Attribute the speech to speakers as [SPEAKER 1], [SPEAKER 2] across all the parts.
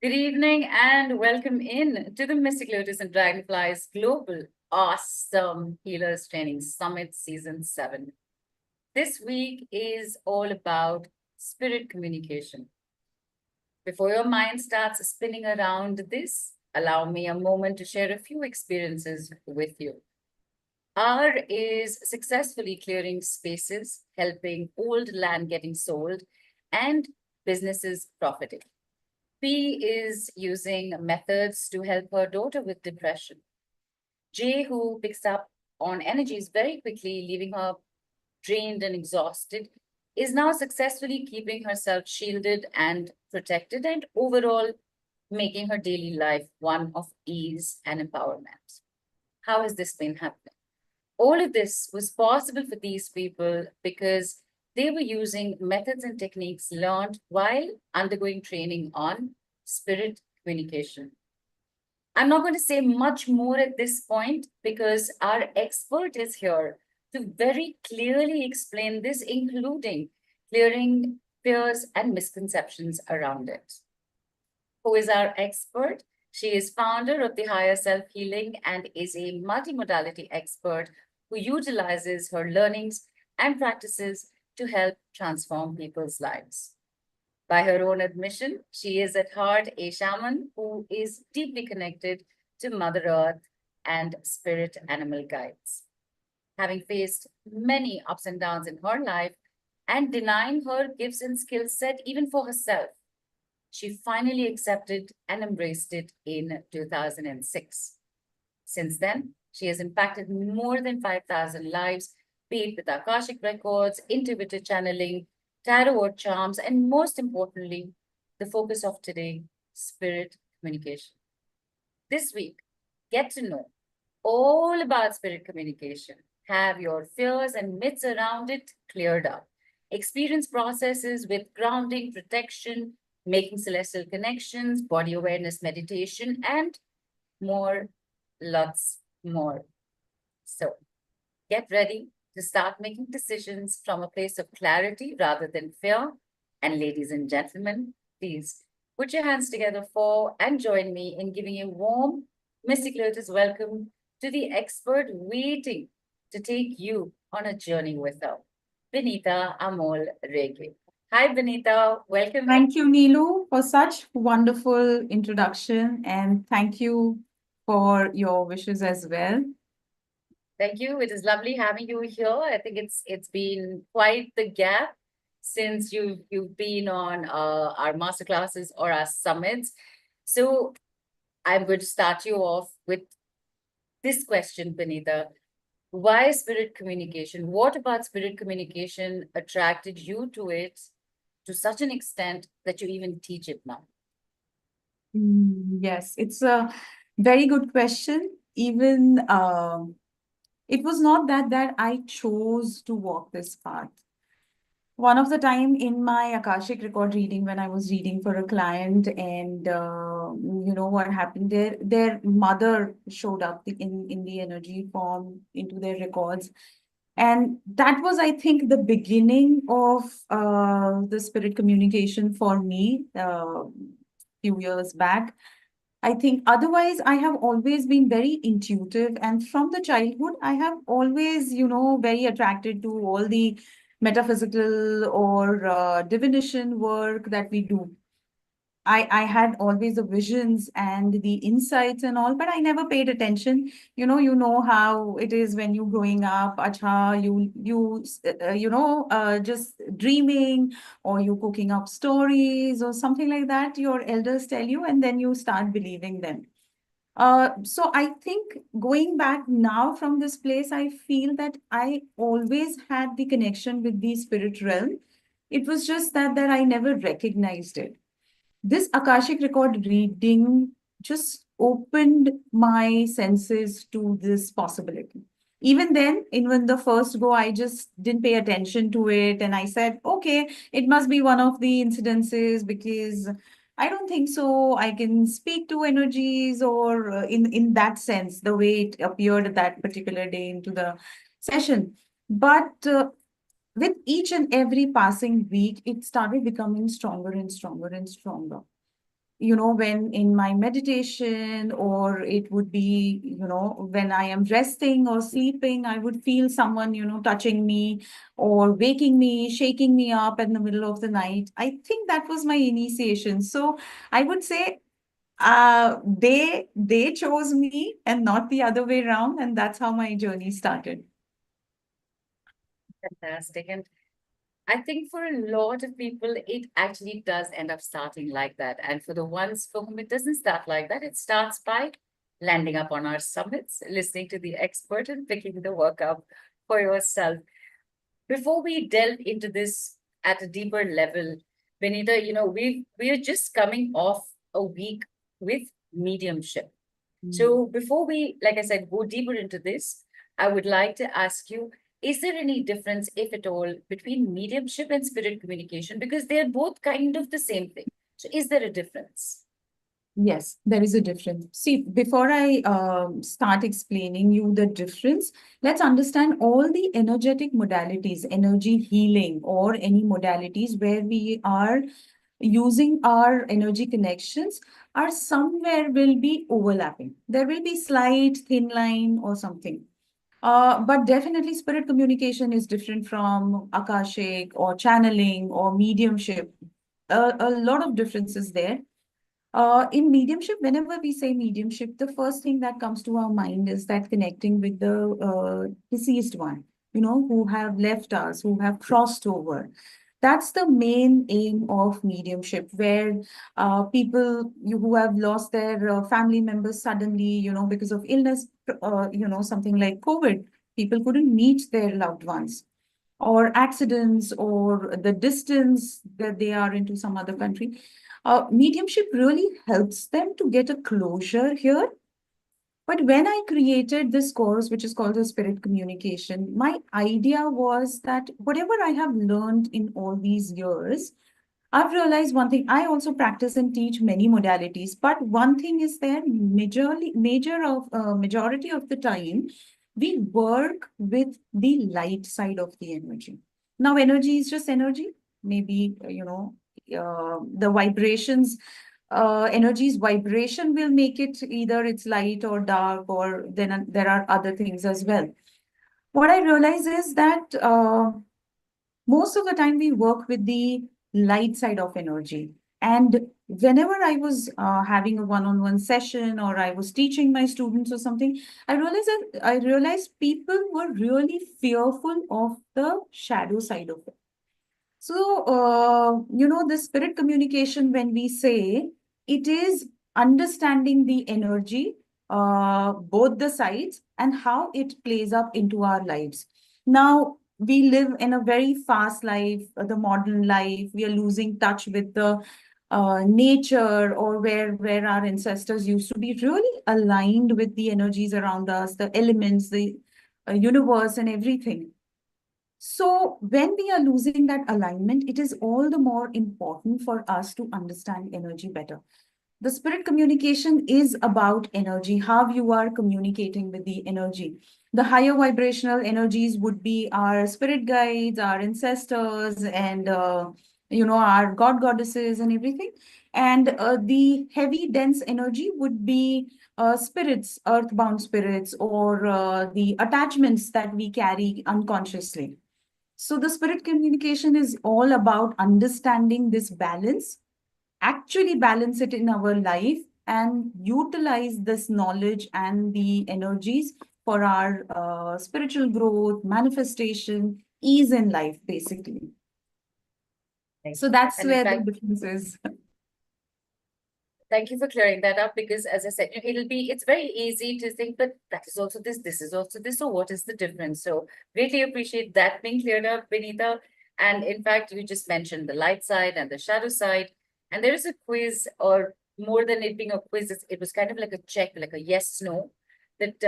[SPEAKER 1] Good evening and welcome in to the Mystic Lotus and Dragonflies Global Awesome Healers Training Summit Season 7. This week is all about spirit communication. Before your mind starts spinning around this, allow me a moment to share a few experiences with you. R is successfully clearing spaces, helping old land getting sold, and businesses profiting. P is using methods to help her daughter with depression. J, who picks up on energies very quickly, leaving her drained and exhausted, is now successfully keeping herself shielded and protected and overall making her daily life one of ease and empowerment. How has this been happening? All of this was possible for these people because they were using methods and techniques learned while undergoing training on spirit communication. I'm not going to say much more at this point because our expert is here to very clearly explain this, including clearing fears and misconceptions around it. Who is our expert? She is founder of the Higher Self Healing and is a multimodality expert who utilizes her learnings and practices to help transform people's lives. By her own admission, she is at heart a shaman who is deeply connected to Mother Earth and spirit animal guides. Having faced many ups and downs in her life and denying her gifts and skill set even for herself, she finally accepted and embraced it in 2006. Since then, she has impacted more than 5,000 lives, be it with Akashic records, intuitive channeling, tarot charms, and most importantly, the focus of today, spirit communication. This week, get to know all about spirit communication. Have your fears and myths around it cleared up. Experience processes with grounding, protection, making celestial connections, body awareness meditation, and more, lots more. So get ready to start making decisions from a place of clarity rather than fear. And ladies and gentlemen, please put your hands together for and join me in giving a warm Mystic Lotus welcome to the expert waiting to take you on a journey with her, Binita, Aamol, Rege. Hi, Binita. Welcome.
[SPEAKER 2] Thank you, Neelu, for such wonderful introduction, and thank you for your wishes as well.
[SPEAKER 1] Thank you. It is lovely having you here. I think it's been quite the gap since you've been on our masterclasses or our summits. So I'm going to start you off with this question, Benita. Why spirit communication? What about spirit communication attracted you to it to such an extent that you even teach it now?
[SPEAKER 2] Yes, it's a very good question. Even it was not that I chose to walk this path. One of the time in my Akashic record reading, when I was reading for a client, and you know what happened, their mother showed up in the energy form into their records, and that was, I think, the beginning of the spirit communication for me few years back. I think otherwise, I have always been very intuitive. And from the childhood, I have always, very attracted to all the metaphysical or divination work that we do. I had always the visions and the insights and all, but I never paid attention. You know how it is when you growing up. Acha, just dreaming, or you cooking up stories or something like that. Your elders tell you, and then you start believing them. So I think going back now from this place, I feel that I always had the connection with the spirit realm. It was just that I never recognized it. This Akashic record reading just opened my senses to this possibility. Even then, in the first go, I just didn't pay attention to it. And I said, okay, it must be one of the incidences, because I don't think so. I can speak to energies, or in that sense, the way it appeared that particular day into the session. But with each and every passing week, it started becoming stronger and stronger and stronger. when in my meditation, or it would be, when I am resting or sleeping, I would feel someone, touching me or waking me, shaking me up in the middle of the night. I think that was my initiation. So I would say they chose me and not the other way around. And that's how my journey started.
[SPEAKER 1] Fantastic. And I think for a lot of people, it actually does end up starting like that. And for the ones for whom it doesn't start like that, it starts by landing up on our summits, listening to the expert and picking the work up for yourself. Before we delve into this at a deeper level, Binita, we are just coming off a week with mediumship. So before we, like I said, go deeper into this, I would like to ask you, is there any difference, if at all, between mediumship and spirit communication? Because they're both kind of the same thing. So is there a difference?
[SPEAKER 2] Yes, there is a difference. See, before I start explaining you the difference, let's understand all the energetic modalities, energy healing, or any modalities where we are using our energy connections are somewhere will be overlapping. There will be slight thin line or something. But definitely spirit communication is different from Akashic or channeling or mediumship. A lot of differences there. In mediumship, whenever we say mediumship, the first thing that comes to our mind is that connecting with the deceased one, who have left us, who have crossed over. That's the main aim of mediumship, where people who have lost their family members suddenly, because of illness, something like COVID, people couldn't meet their loved ones, or accidents, or the distance that they are into some other country. Mediumship really helps them to get a closure here. But when I created this course, which is called the Spirit Communication, my idea was that whatever I have learned in all these years, I've realized one thing. I also practice and teach many modalities, but one thing is there, majority of the time, we work with the light side of the energy. Now, energy is just energy. Maybe, the vibrations, energy's vibration will make it either it's light or dark, or then there are other things as well. What I realize is that most of the time we work with the light side of energy. And whenever I was having a one-on-one session, or I was teaching my students or something, I realized people were really fearful of the shadow side of it. So, the spirit communication, when we say, it is understanding the energy, both the sides, and how it plays up into our lives. Now, we live in a very fast life, the modern life. We are losing touch with the nature, or where our ancestors used to be really aligned with the energies around us, the elements, the universe, and everything. So when we are losing that alignment, it is all the more important for us to understand energy better. The spirit communication is about energy, how you are communicating with the energy. The higher vibrational energies would be our spirit guides, our ancestors, and our god goddesses and everything. And the heavy dense energy would be spirits, earthbound spirits, or the attachments that we carry unconsciously. So the spirit communication is all about understanding this balance, actually balance it in our life, and utilize this knowledge and the energies for our spiritual growth, manifestation, ease in life, basically. So that's
[SPEAKER 1] And in
[SPEAKER 2] where the
[SPEAKER 1] fact,
[SPEAKER 2] difference is.
[SPEAKER 1] thank you for clearing that up, because as I said, it's very easy to think, but that is also this is also this. So what is the difference? So greatly appreciate that being cleared up, Binita. And in fact, you just mentioned the light side and the shadow side. And there is a quiz, or more than it being a quiz, it was kind of like a check, like a yes, no, that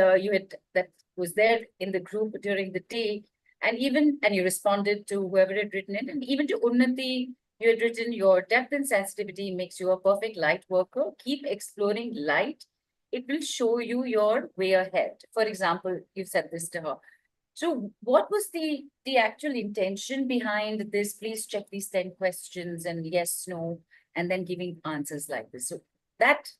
[SPEAKER 1] that was there in the group during the day. And you responded to whoever had written it, and even to Unnati, you had written, your depth and sensitivity makes you a perfect light worker. Keep exploring light. It will show you your way ahead. For example, you've said this to her. So what was the actual intention behind this? Please check these 10 questions and yes, no, and then giving answers like this. So that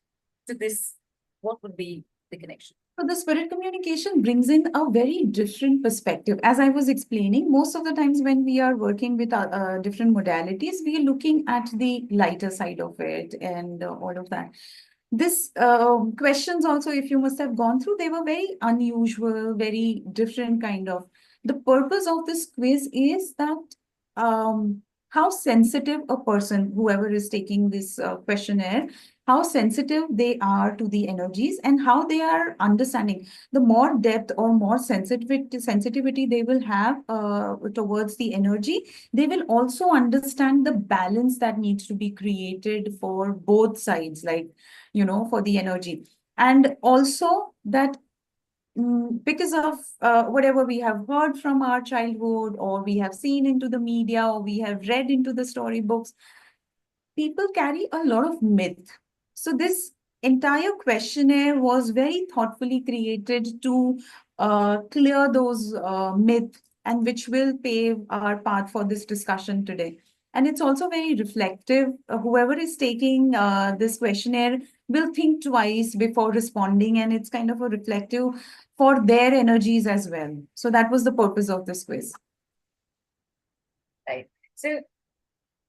[SPEAKER 1] to this, what would be the connection?
[SPEAKER 2] So the spirit communication brings in a very different perspective. As I was explaining, most of the times when we are working with different modalities, we are looking at the lighter side of it and all of that. This questions also, if you must have gone through, they were very unusual, very different kind of. The purpose of this quiz is that how sensitive a person, whoever is taking this questionnaire, how sensitive they are to the energies and how they are understanding. The more depth or more sensitivity they will have towards the energy, they will also understand the balance that needs to be created for both sides, like, for the energy. And also that because of whatever we have heard from our childhood, or we have seen into the media, or we have read into the storybooks, people carry a lot of myth. So this entire questionnaire was very thoughtfully created to clear those myths, and which will pave our path for this discussion today. And it's also very reflective. Whoever is taking this questionnaire will think twice before responding, and it's kind of a reflective for their energies as well. So that was the purpose of this quiz.
[SPEAKER 1] Right. So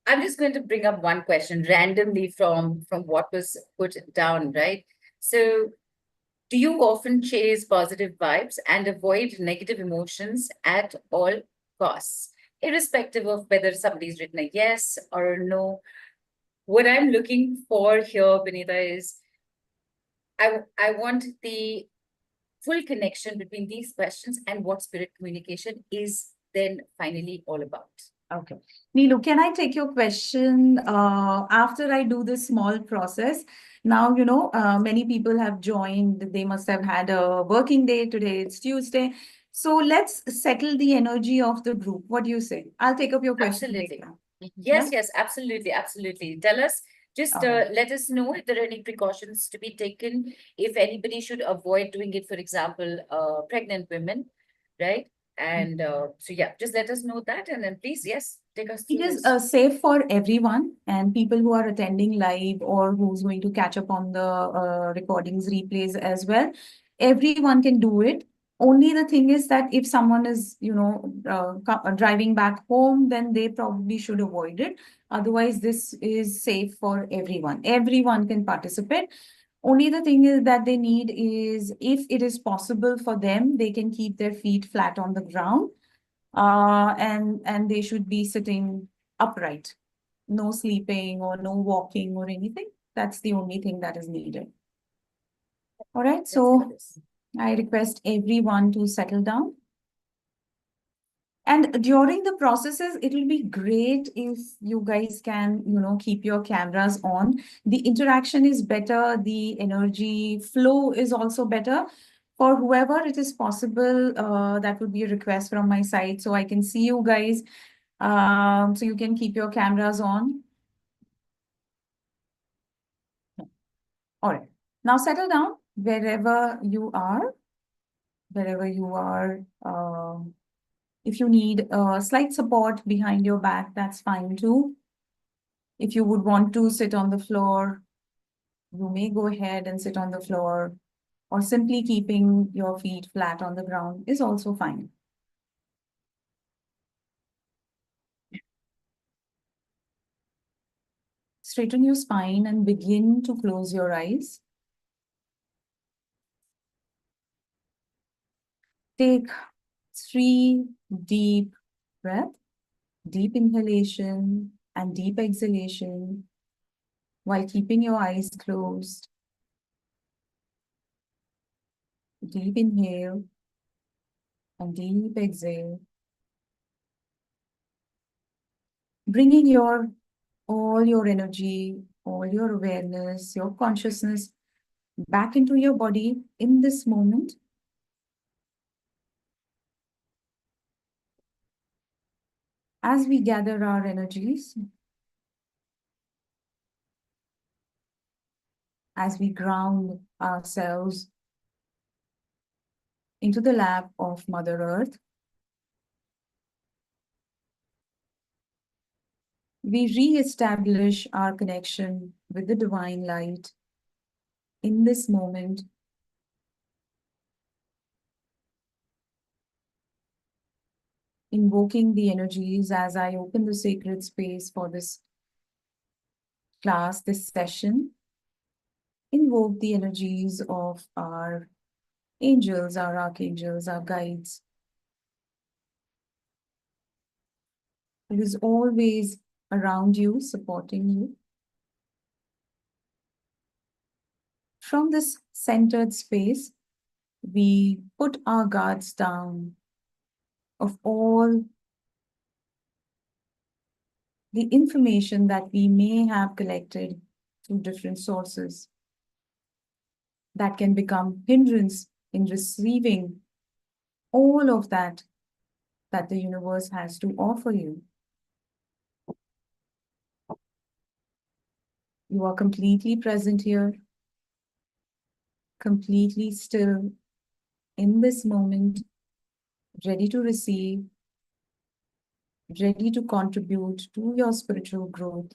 [SPEAKER 1] I'm just going to bring up one question randomly from what was put down, right? So do you often chase positive vibes and avoid negative emotions at all costs, irrespective of whether somebody's written a yes or a no? What I'm looking for here, Binita, is I want the full connection between these questions and what spirit communication is then finally all about.
[SPEAKER 2] Okay. Neelu, can I take your question after I do this small process? Now, many people have joined. They must have had a working day. Today it's Tuesday. So let's settle the energy of the group. What do you say? I'll take up your question
[SPEAKER 1] Absolutely.
[SPEAKER 2] later.
[SPEAKER 1] Yes,
[SPEAKER 2] Yeah?
[SPEAKER 1] yes, absolutely, absolutely. Tell us, just let us know if there are any precautions to be taken, if anybody should avoid doing it, for example, pregnant women, right? And so, yeah, just let us know that. And then please, yes, take us
[SPEAKER 2] It
[SPEAKER 1] through
[SPEAKER 2] is
[SPEAKER 1] this.
[SPEAKER 2] safe for everyone, and people who are attending live or who's going to catch up on the recordings, replays as well. Everyone can do it. Only the thing is that if someone is, driving back home, then they probably should avoid it. Otherwise, this is safe for everyone. Everyone can participate. Only the thing is that they need is, if it is possible for them, they can keep their feet flat on the ground, and they should be sitting upright. No sleeping or no walking or anything. That's the only thing that is needed. All right, so I request everyone to settle down. And during the processes, it will be great if you guys can, keep your cameras on. The interaction is better. The energy flow is also better. For whoever it is possible, that would be a request from my side, so I can see you guys. So you can keep your cameras on. All right. Now settle down wherever you are, wherever you are. If you need slight support behind your back, that's fine too. If you would want to sit on the floor, you may go ahead and sit on the floor, or simply keeping your feet flat on the ground is also fine. Straighten your spine and begin to close your eyes. Take 3 deep breaths, deep inhalation and deep exhalation while keeping your eyes closed. Deep inhale and deep exhale. Bringing all your energy, all your awareness, your consciousness back into your body in this moment. As we gather our energies, as we ground ourselves into the lap of Mother Earth, we re-establish our connection with the divine light in this moment, invoking the energies as I open the sacred space for this class, this session. Invoke the energies of our angels, our archangels, our guides. It is always around you, supporting you. From this centered space, we put our guards down of all the information that we may have collected through different sources that can become hindrance in receiving all of that the universe has to offer you. You are completely present here, completely still in this moment, ready to receive, ready to contribute to your spiritual growth.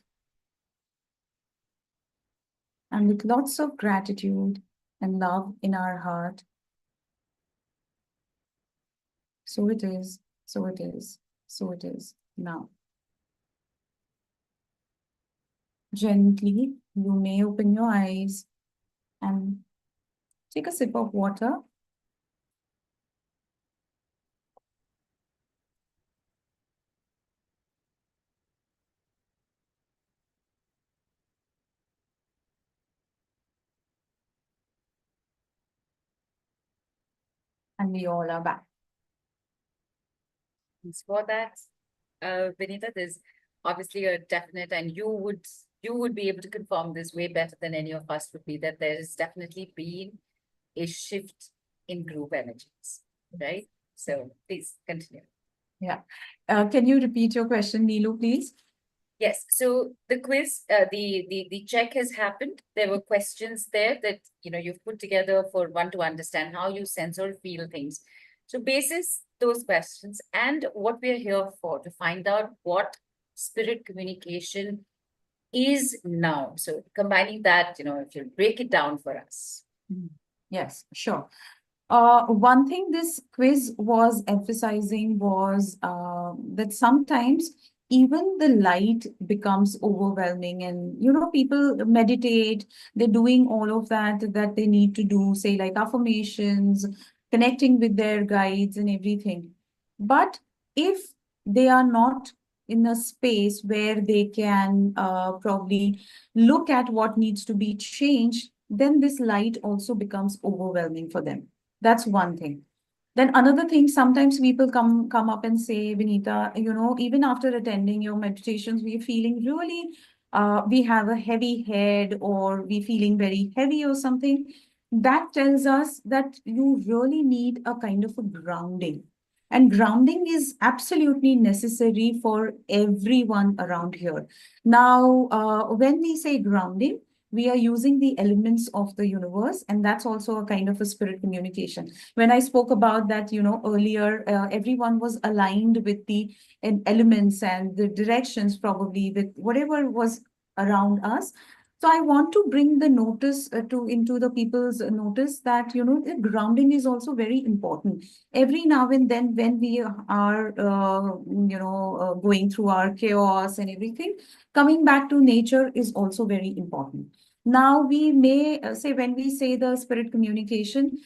[SPEAKER 2] And with lots of gratitude and love in our heart, so it is, so it is, so it is now. Gently, you may open your eyes and take a sip of water. And we all are back.
[SPEAKER 1] Thanks for that, Binita. There's obviously a definite, and you would be able to confirm this way better than any of us would be, that there has definitely been a shift in group energies, right? So please continue.
[SPEAKER 2] Yeah. Can you repeat your question, Neelu, please?
[SPEAKER 1] Yes. So the quiz, the check has happened. There were questions there that you've put together for one to understand how you sense or feel things. So basis those questions and what we're here for, to find out what spirit communication is now. So combining that, if you break it down for us.
[SPEAKER 2] Yes, sure. One thing this quiz was emphasizing was that sometimes even the light becomes overwhelming, and people meditate, they're doing all of that they need to do, say like affirmations, connecting with their guides and everything. But if they are not in a space where they can probably look at what needs to be changed, then this light also becomes overwhelming for them. That's one thing. Then another thing, sometimes people come up and say, Binita, even after attending your meditations, we're feeling really, we have a heavy head, or we feeling very heavy or something. That tells us that you really need a kind of a grounding. And grounding is absolutely necessary for everyone around here. Now, when we say grounding, we are using the elements of the universe, and that's also a kind of a spirit communication. When I spoke about that, earlier, everyone was aligned with the elements and the directions, probably with whatever was around us. So I want to bring the notice into the people's notice that, the grounding is also very important. Every now and then, when we are, going through our chaos and everything, coming back to nature is also very important. Now, we may say, when we say the spirit communication,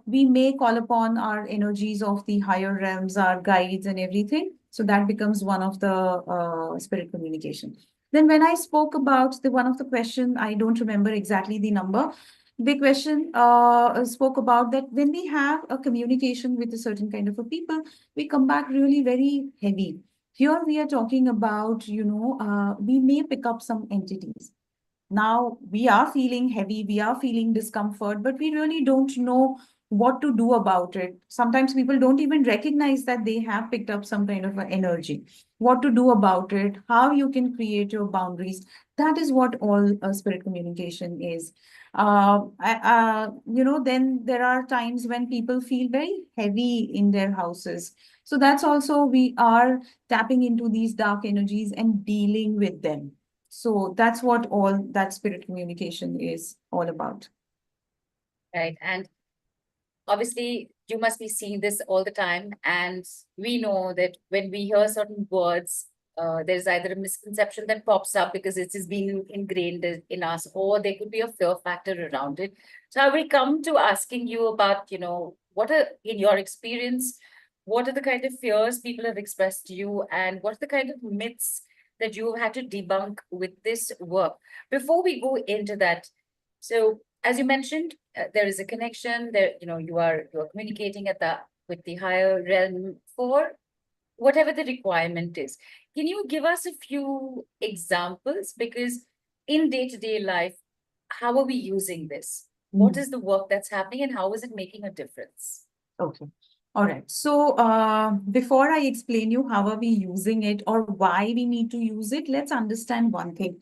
[SPEAKER 2] we may call upon our energies of the higher realms, our guides and everything. So that becomes one of the spirit communication. Then when I spoke about the one of the question, I don't remember exactly the number. The question spoke about that when we have a communication with a certain kind of a people, we come back really very heavy. Here we are talking about, we may pick up some entities. Now we are feeling heavy, we are feeling discomfort, but we really don't know what to do about it. Sometimes people don't even recognize that they have picked up some kind of energy. What to do about it, how you can create your boundaries. That is what all spirit communication is. Then there are times when people feel very heavy in their houses. So that's also, we are tapping into these dark energies and dealing with them. So that's what all that spirit communication is all about.
[SPEAKER 1] Right. And obviously, you must be seeing this all the time. And we know that when we hear certain words, there's either a misconception that pops up because it is being ingrained in us, or there could be a fear factor around it. So I will come to asking you about, what are, in your experience, what are the kind of fears people have expressed to you, and what are the kind of myths that you had to debunk with this work? Before we go into that, so as you mentioned, there is a connection there, you are communicating at the with the higher realm for whatever the requirement is. Can you give us a few examples? Because in day-to-day life, how are we using this? What is the work that's happening and how is it making a difference?
[SPEAKER 2] Okay. All right. So before I explain you how are we using it or why we need to use it, let's understand one thing.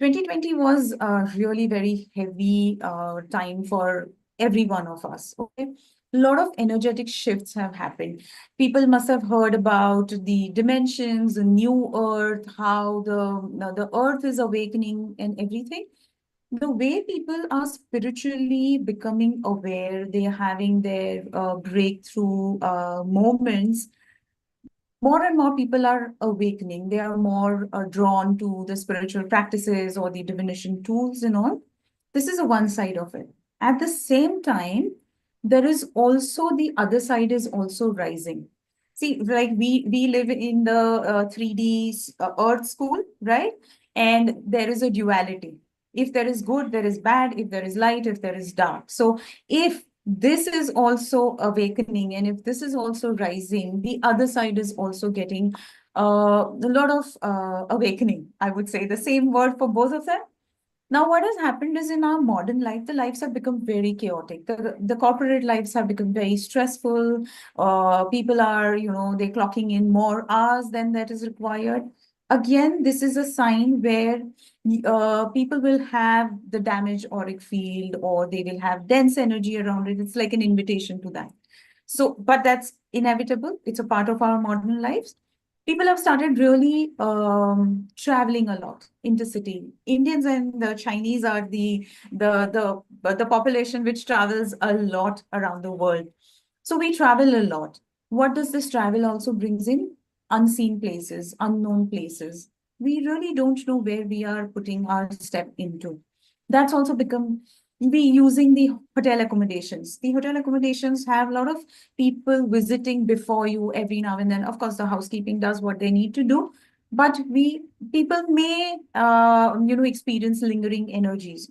[SPEAKER 2] 2020 was a really very heavy time for every one of us. Okay. A lot of energetic shifts have happened. People must have heard about the dimensions, the new earth, how the earth is awakening and everything. The way people are spiritually becoming aware, they're having their breakthrough moments, more and more people are awakening. They are more drawn to the spiritual practices or the divination tools and all. This is a one side of it. At the same time, there is also the other side is also rising. See, like we live in the 3D Earth school, right? And there is a duality. If there is good, there is bad. If there is light, if there is dark. So if this is also awakening, and if this is also rising, the other side is also getting a lot of awakening. I would say the same word for both of them. Now, what has happened is in our modern life, the lives have become very chaotic. The corporate lives have become very stressful. People are, they're clocking in more hours than that is required. Again, this is a sign where people will have the damaged auric field or they will have dense energy around it. It's like an invitation to that. So, but that's inevitable. It's a part of our modern lives. People have started really traveling a lot intercity. Indians and the Chinese are the population which travels a lot around the world. So we travel a lot. What does this travel also brings in? Unseen places, unknown places. We really don't know where we are putting our step into. That's also become we using the hotel accommodations. The hotel accommodations have a lot of people visiting before you every now and then. Of course, the housekeeping does what they need to do, but people may experience lingering energies.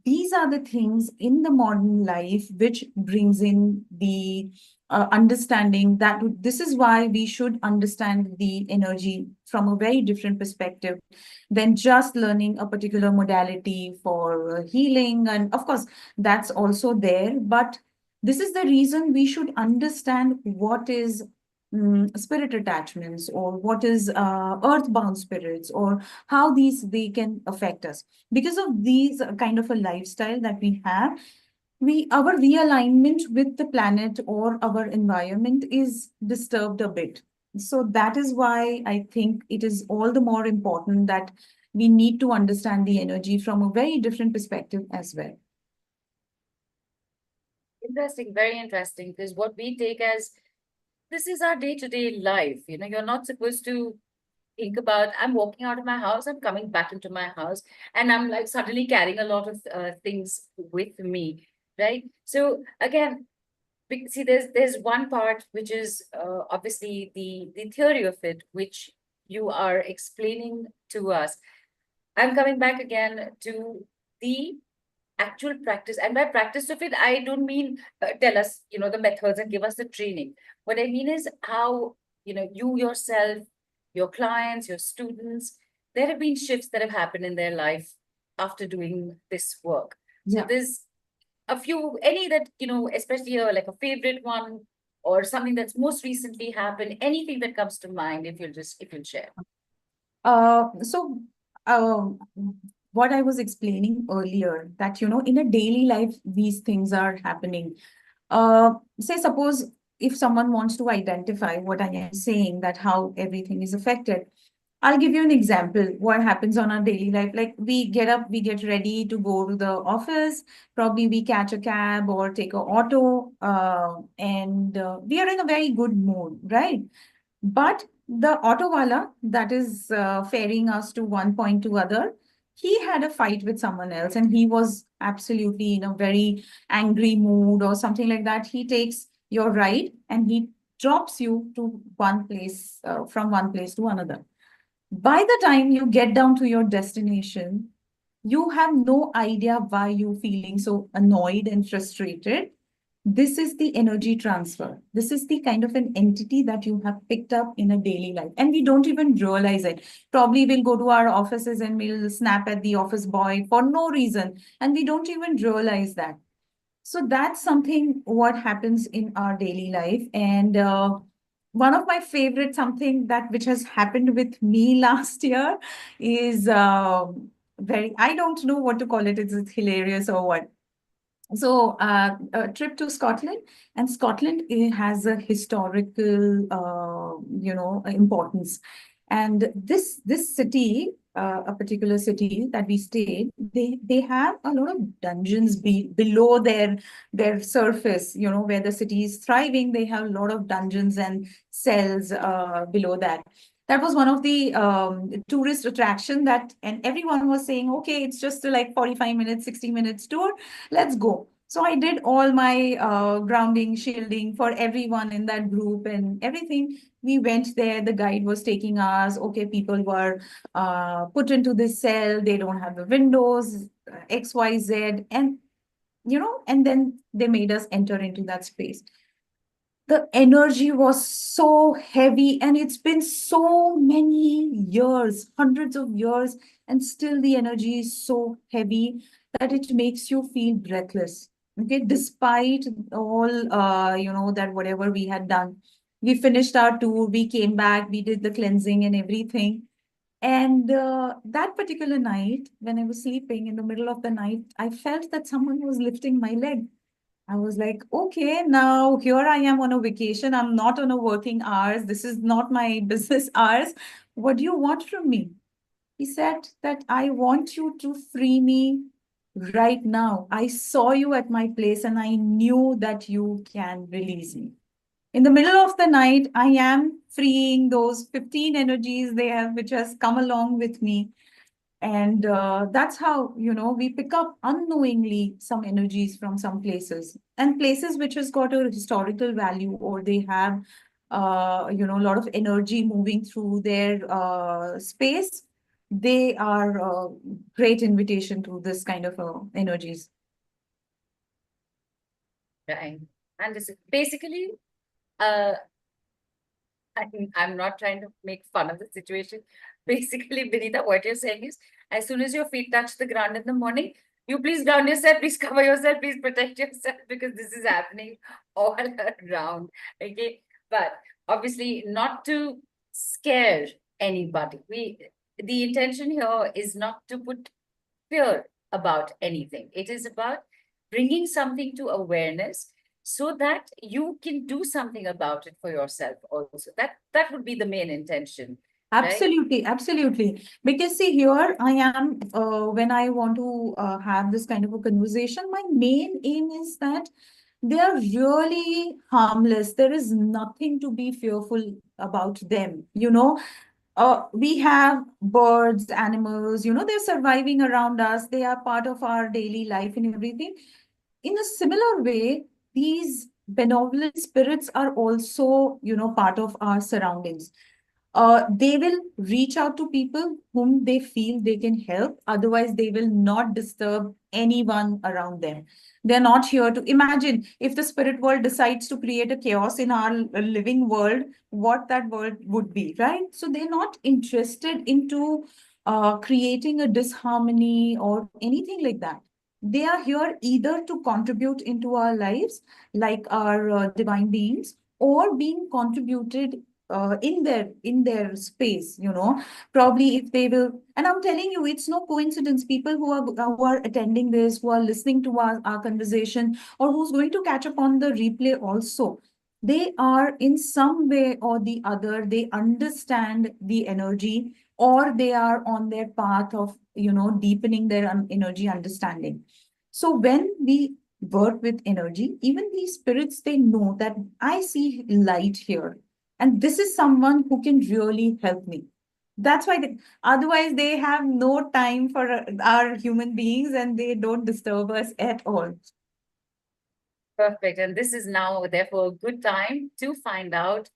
[SPEAKER 2] These are the things in the modern life which brings in the understanding that this is why we should understand the energy from a very different perspective than just learning a particular modality for healing. And of course, that's also there. But this is the reason we should understand what is spirit attachments or what is earthbound spirits or how they can affect us. Because of these kind of a lifestyle that we have, our realignment with the planet or our environment is disturbed a bit. So that is why I think it is all the more important that we need to understand the energy from a very different perspective as well.
[SPEAKER 1] Interesting, very interesting. Because what we take as this is our day-to-day life. You're not supposed to think about, I'm walking out of my house, I'm coming back into my house, and I'm like suddenly carrying a lot of things with me, right? So again, see, there's one part which is obviously the theory of it, which you are explaining to us. I'm coming back again to the actual practice, and by practice of it, I don't mean tell us, the methods and give us the training. What I mean is how, you yourself, your clients, your students, there have been shifts that have happened in their life after doing this work. So there's a few, any that, especially like a favorite one or something that's most recently happened, anything that comes to mind, if you'll share.
[SPEAKER 2] So what I was explaining earlier, that, in a daily life, these things are happening. Say, suppose if someone wants to identify what I am saying, that how everything is affected, I'll give you an example. What happens on our daily life? Like we get up, we get ready to go to the office. Probably we catch a cab or take a auto, and we are in a very good mood, right? But the auto wala that is ferrying us to one point to other, he had a fight with someone else, and he was absolutely in a very angry mood or something like that. He takes your ride and he drops you to one place, from one place to another. By the time you get down to your destination, you have no idea why you're feeling so annoyed and frustrated. This is the energy transfer. This is the kind of an entity that you have picked up in a daily life. And we don't even realize it. Probably we'll go to our offices and we'll snap at the office boy for no reason. And we don't even realize that. So that's something what happens in our daily life. And one of my favorite something that which has happened with me last year is very, I don't know what to call it. Is it hilarious or what? So, a trip to Scotland, and Scotland has a historical, importance. And this city, a particular city that we stayed, they have a lot of dungeons below their surface. You know, where the city is thriving, they have a lot of dungeons and cells below that. That was one of the tourist attraction that, and everyone was saying, okay, it's just like 45 minutes, 60 minutes tour, let's go. So I did all my grounding, shielding for everyone in that group and everything. We went there. The guide was taking us. Okay, people were put into this cell. They don't have the windows, X, Y, Z, and and then they made us enter into that space. The energy was so heavy, and it's been so many years, hundreds of years, and still the energy is so heavy that it makes you feel breathless. Okay, despite all that whatever we had done, we finished our tour, we came back, we did the cleansing and everything. And that particular night, when I was sleeping in the middle of the night, I felt that someone was lifting my leg. I was like, okay, now here I am on a vacation. I'm not on a working hours. This is not my business hours. What do you want from me? He said that I want you to free me right now. I saw you at my place and I knew that you can release me. In the middle of the night, I am freeing those 15 energies they have, which has come along with me. And that's how, we pick up unknowingly some energies from some places, and places which has got a historical value, or they have, a lot of energy moving through their space. They are a great invitation to this kind of energies.
[SPEAKER 1] Right. And this is basically, I'm not trying to make fun of the situation. Basically, Binita, what you're saying is, as soon as your feet touch the ground in the morning, you please ground yourself, please cover yourself, please protect yourself, because this is happening all around. Okay. But obviously, not to scare anybody. The intention here is not to put fear about anything. It is about bringing something to awareness so that you can do something about it for yourself also. That would be the main intention.
[SPEAKER 2] Absolutely, absolutely. Because see, here I am, when I want to have this kind of a conversation, my main aim is that they are really harmless. There is nothing to be fearful about them. We have birds, animals, they're surviving around us. They are part of our daily life and everything. In a similar way, these benevolent spirits are also, part of our surroundings. They will reach out to people whom they feel they can help. Otherwise, they will not disturb anyone around them. They're not here to imagine if the spirit world decides to create a chaos in our living world, what that world would be, right? So they're not interested into creating a disharmony or anything like that. They are here either to contribute into our lives, like our divine beings, or being contributed in their space. Probably if they will, and I'm telling you, it's no coincidence. People who are attending this, who are listening to our conversation, or who's going to catch up on the replay also, they are in some way or the other, they understand the energy, or they are on their path of, deepening their energy understanding. So when we work with energy, even these spirits, they know that I see light here, and this is someone who can really help me. That's why otherwise they have no time for our human beings, and they don't disturb us at all.
[SPEAKER 1] Perfect. And this is now, therefore, a good time to find out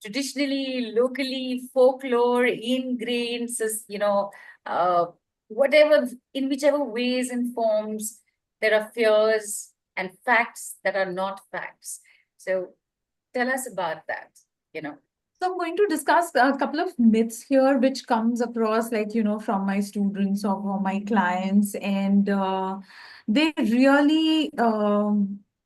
[SPEAKER 1] traditionally, locally, folklore, ingrained, uh, whatever, in whichever ways and forms, there are fears and facts that are not facts. So tell us about that, you know.
[SPEAKER 2] So I'm going to discuss a couple of myths here, which comes across like, from my students or from my clients. And they really,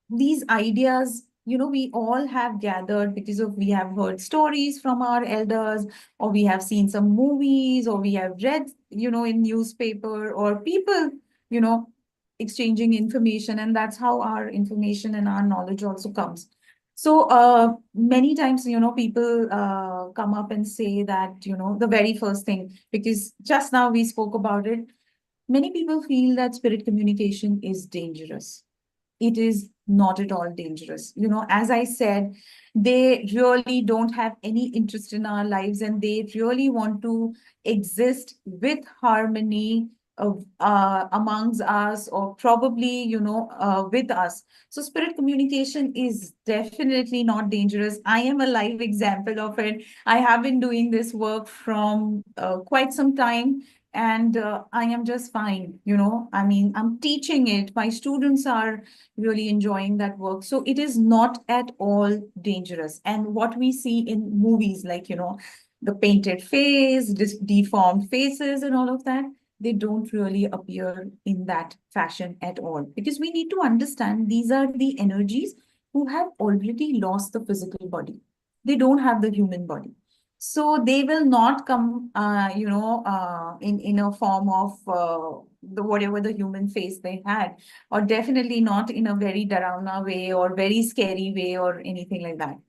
[SPEAKER 2] these ideas, we all have gathered because of we have heard stories from our elders, or we have seen some movies, or we have read, in newspaper, or people, you know, exchanging information. And that's how our information and our knowledge also comes. So many times, people come up and say that, the very first thing, because just now we spoke about it, many people feel that spirit communication is dangerous. It is not at all dangerous. As I said, they really don't have any interest in our lives, and they really want to exist with harmony of, amongst us, or probably, with us. So spirit communication is definitely not dangerous. I am a live example of it. I have been doing this work from quite some time, and I am just fine. I mean, I'm teaching it. My students are really enjoying that work. So it is not at all dangerous. And what we see in movies, like, the painted face, deformed faces, and all of that, they don't really appear in that fashion at all. Because we need to understand these are the energies who have already lost the physical body. They don't have the human body. So they will not come, in a form of the whatever the human face they had, or definitely not in a very Darauna way or very scary way or anything like that.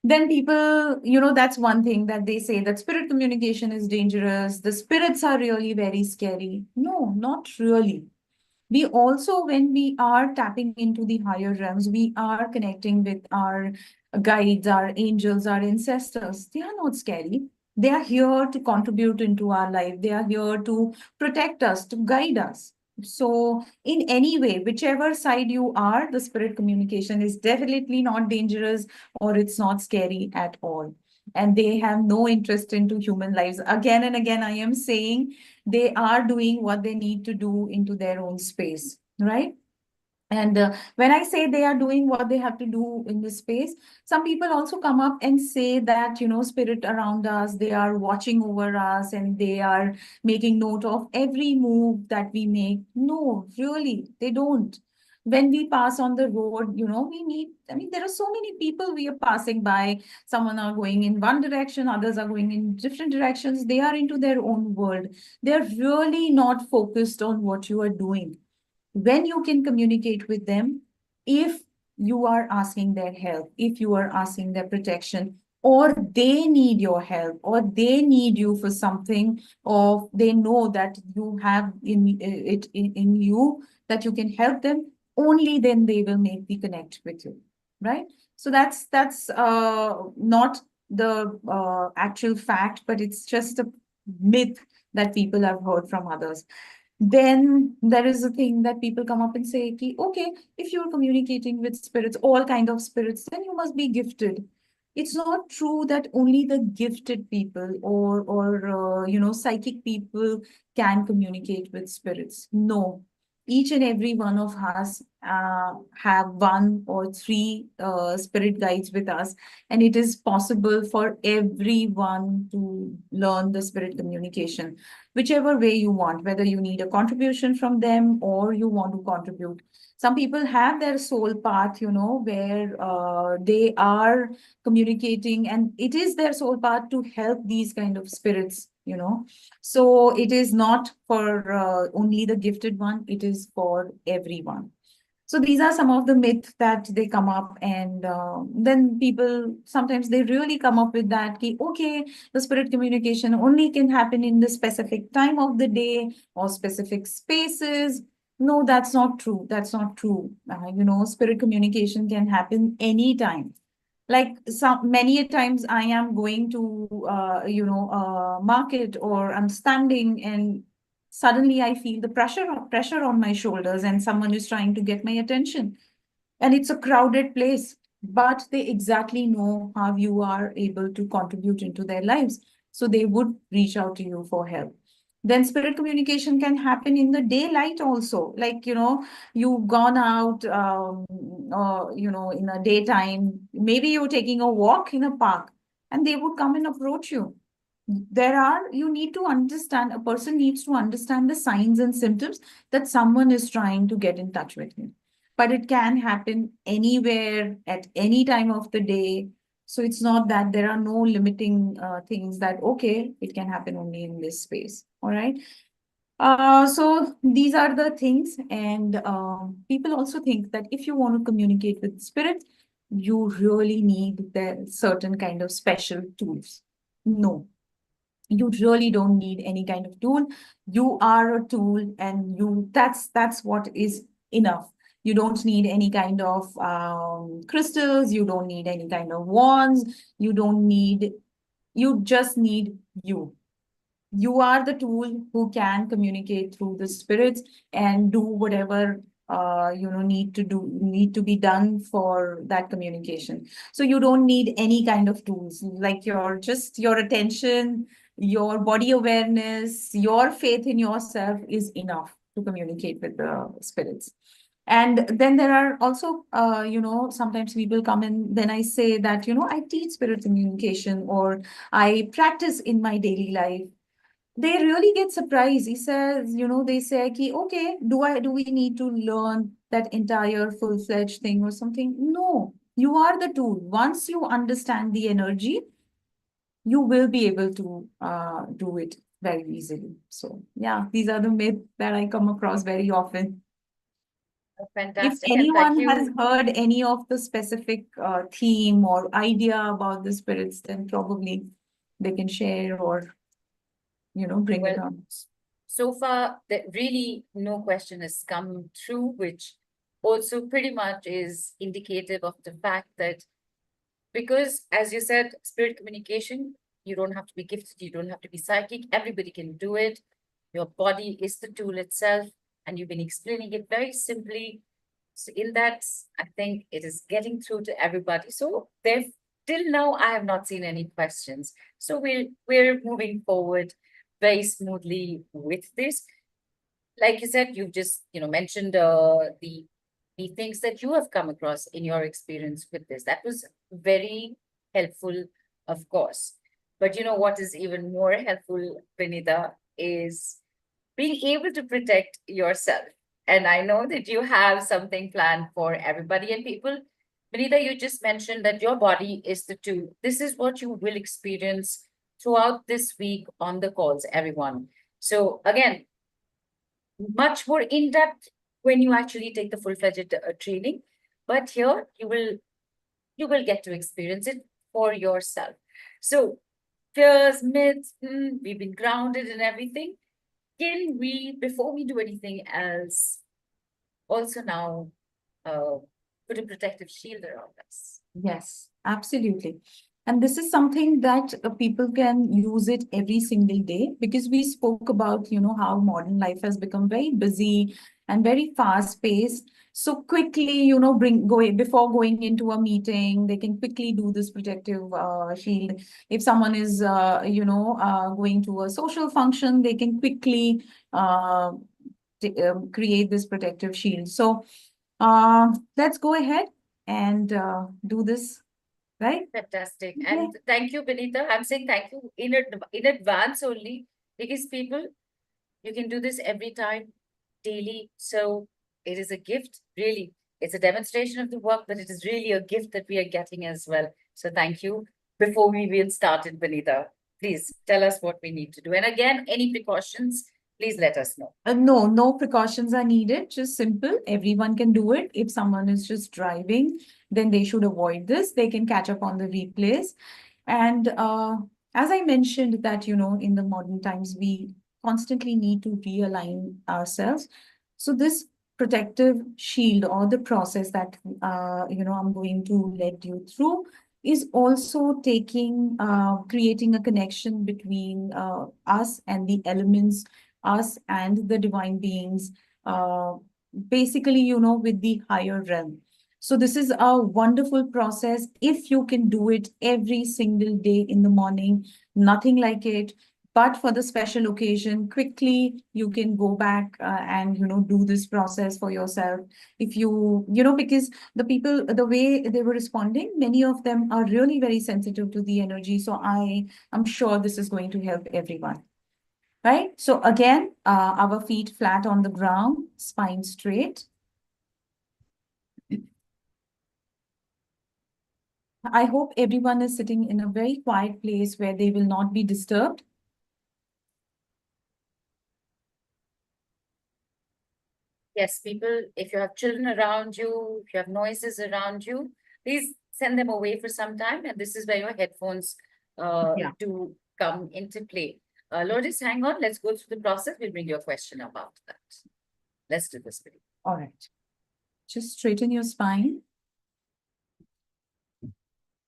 [SPEAKER 2] Then people, that's one thing that they say, that spirit communication is dangerous. The spirits are really very scary. No, not really. We also, when we are tapping into the higher realms, we are connecting with our guides, our angels, our ancestors. They are not scary. They are here to contribute into our life. They are here to protect us, to guide us. So, in any way, whichever side you are, the spirit communication is definitely not dangerous, or it's not scary at all. And they have no interest into human lives. Again and again, I am saying, they are doing what they need to do into their own space, right? And when I say they are doing what they have to do in this space, some people also come up and say that, spirit around us, they are watching over us, and they are making note of every move that we make. No, really, they don't. When we pass on the road, I mean, there are so many people we are passing by. Someone are going in one direction, others are going in different directions. They are into their own world. They're really not focused on what you are doing. When you can communicate with them, if you are asking their help, if you are asking their protection, or they need your help, or they need you for something, or they know that you have in you, that you can help them, only then they will make the connect with you, right? So that's not the actual fact, but it's just a myth that people have heard from others. Then there is a thing that people come up and say, okay, if you're communicating with spirits, all kind of spirits, then you must be gifted. It's not true that only the gifted people, or psychic people can communicate with spirits. No, each and every one of us have one or three spirit guides with us, and it is possible for everyone to learn the spirit communication whichever way you want, whether you need a contribution from them or you want to contribute. Some people have their soul path, where they are communicating, and it is their soul path to help these kind of spirits. So it is not for only the gifted one, it is for everyone. So these are some of the myths that they come up, and then people sometimes they really come up with that. Ki, okay, the spirit communication only can happen in the specific time of the day or specific spaces. No, that's not true. That's not true. Spirit communication can happen anytime. Like some many a times I am going to market, or I'm standing and suddenly I feel the pressure on my shoulders, and someone is trying to get my attention, and it's a crowded place, but they exactly know how you are able to contribute into their lives, so they would reach out to you for help. Then spirit communication can happen in the daylight also, like you've gone out in a daytime, maybe you're taking a walk in a park, and they would come and approach you. You need to understand, a person needs to understand the signs and symptoms that someone is trying to get in touch with you. But it can happen anywhere at any time of the day. So it's not that there are no limiting things that, okay, it can happen only in this space. All right. So these are the things. And people also think that if you want to communicate with spirit, you really need the certain kind of special tools. No, you really don't need any kind of tool. You are a tool, and that's what is enough. You don't need any kind of crystals, you don't need any kind of wands, you just need you. You are the tool who can communicate through the spirits and do whatever need to be done for that communication. So you don't need any kind of tools, like your attention, your body awareness, your faith in yourself is enough to communicate with the spirits. And then there are also, sometimes people come in, then I say that, I teach spirit communication, or I practice in my daily life. They really get surprised. He says, they say, ki, okay, do we need to learn that entire full-fledged thing or something? No, you are the tool. Once you understand the energy, you will be able to do it very easily. So yeah, these are the myths that I come across very often. If
[SPEAKER 1] Fantastic, and thank
[SPEAKER 2] anyone has
[SPEAKER 1] you.
[SPEAKER 2] heard any of the specific theme or idea about the spirits, then probably they can share, or bring it
[SPEAKER 1] Well,
[SPEAKER 2] on.
[SPEAKER 1] so far, that really no question has come through, which also pretty much is indicative of the fact that, because as you said, spirit communication, you don't have to be gifted, you don't have to be psychic, everybody can do it. Your body is the tool itself, and you've been explaining it very simply. So in that, I think it is getting through to everybody. So there, till now, I have not seen any questions. So we're moving forward very smoothly with this. Like you said, you've just mentioned the things that you have come across in your experience with this. That was very helpful, of course. But what is even more helpful, Binita, is being able to protect yourself. And I know that you have something planned for everybody and people. Binita, you just mentioned that your body is the tool. This is what you will experience throughout this week on the calls, everyone. So again, much more in depth when you actually take the full-fledged training, but here you will get to experience it for yourself. So fears, myths, we've been grounded in everything. Can we, before we do anything else, also now put a protective shield around us?
[SPEAKER 2] Yes, absolutely. And this is something that people can use it every single day, because we spoke about, how modern life has become very busy and very fast paced. So quickly, before going into a meeting, they can quickly do this protective shield. If someone is, going to a social function, they can quickly create this protective shield. So let's go ahead and do this, right?
[SPEAKER 1] Fantastic.
[SPEAKER 2] Yeah.
[SPEAKER 1] And thank you, Binita. I'm saying thank you in advance only, because people, you can do this every time, daily. So it is a gift, really. It's a demonstration of the work, but it is really a gift that we are getting as well. So thank you. Before we even started, Binita, please tell us what we need to do. And again, any precautions, Please let us know.
[SPEAKER 2] No, no precautions are needed. Just simple. Everyone can do it. If someone is just driving, then they should avoid this. They can catch up on the replays. And as I mentioned that, in the modern times, we constantly need to realign ourselves. So this protective shield or the process that, I'm going to let you through is also creating a connection between us and the elements, us and the divine beings, uh, basically, with the higher realm. So this is a wonderful process. If you can do it every single day in the morning, nothing like it. But for the special occasion, quickly you can go back and do this process for yourself. If because the people, the way they were responding, many of them are really very sensitive to the energy. So I'm sure this is going to help everyone. Right? So again, our feet flat on the ground, spine straight. I hope everyone is sitting in a very quiet place where they will not be disturbed.
[SPEAKER 1] Yes, people, if you have children around you, if you have noises around you, please send them away for some time. And this is where your headphones do come into play. Lotus, hang on. Let's go through the process. We'll bring your question up after that. Let's do this video.
[SPEAKER 2] All right. Just straighten your spine.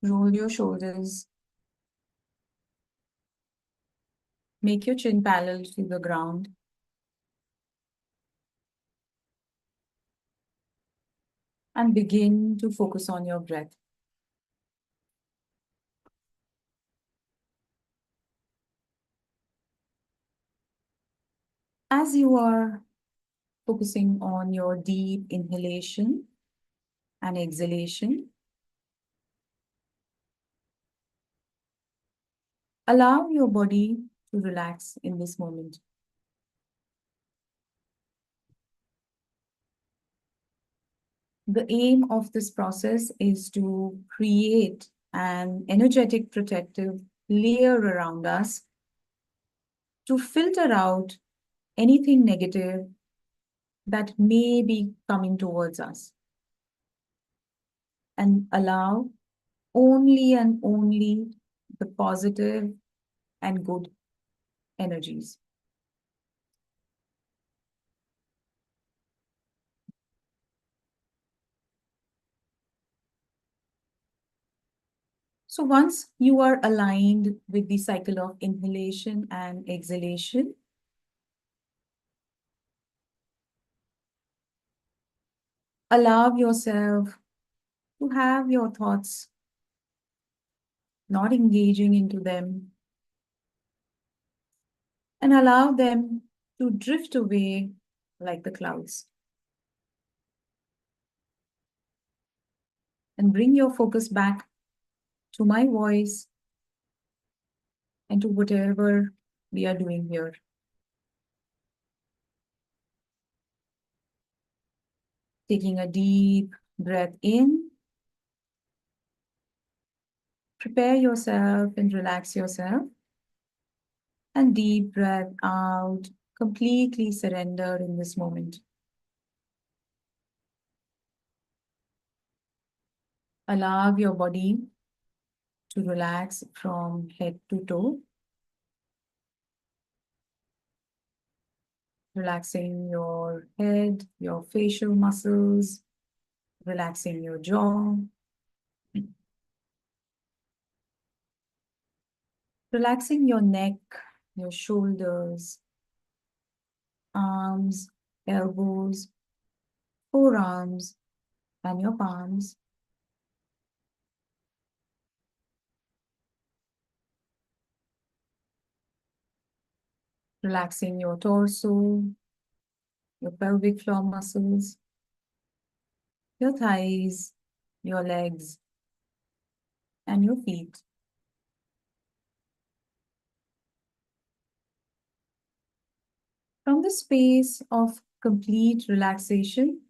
[SPEAKER 2] Roll your shoulders. Make your chin parallel to the ground. And begin to focus on your breath. As you are focusing on your deep inhalation and exhalation, allow your body to relax in this moment. The aim of this process is to create an energetic protective layer around us to filter out anything negative that may be coming towards us and allow only and only the positive and good energies. So once you are aligned with the cycle of inhalation and exhalation, allow yourself to have your thoughts, not engaging into them, and allow them to drift away like the clouds. And bring your focus back to my voice and to whatever we are doing here. Taking a deep breath in. Prepare yourself and relax yourself. And deep breath out. Completely surrender in this moment. Allow your body to relax from head to toe. Relaxing your head, your facial muscles, relaxing your jaw. Relaxing your neck, your shoulders, arms, elbows, forearms, and your palms. Relaxing your torso, your pelvic floor muscles, your thighs, your legs, and your feet. From the space of complete relaxation,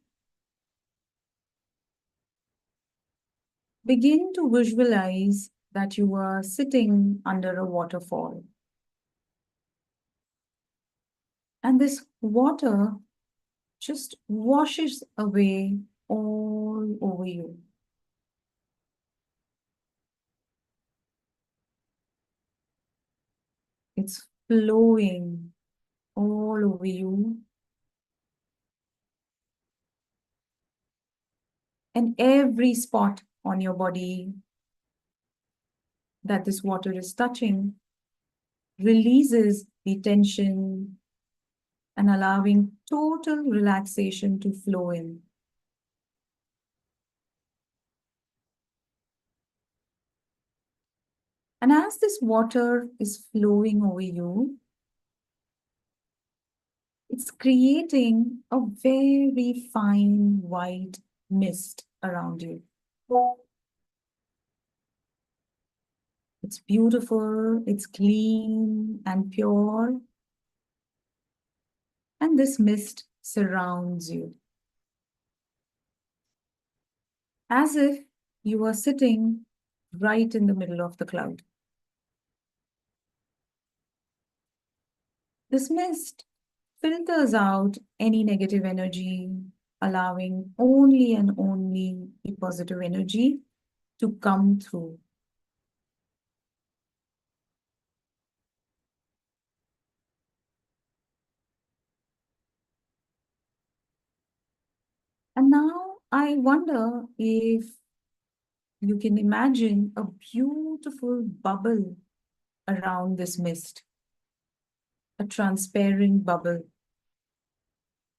[SPEAKER 2] begin to visualize that you are sitting under a waterfall. And this water just washes away all over you. It's flowing all over you. And every spot on your body that this water is touching releases the tension and allowing total relaxation to flow in. And as this water is flowing over you, it's creating a very fine white mist around you. It's beautiful, it's clean and pure, and this mist surrounds you as if you are sitting right in the middle of the cloud. This mist filters out any negative energy, allowing only and only the positive energy to come through. And now I wonder if you can imagine a beautiful bubble around this mist, a transparent bubble.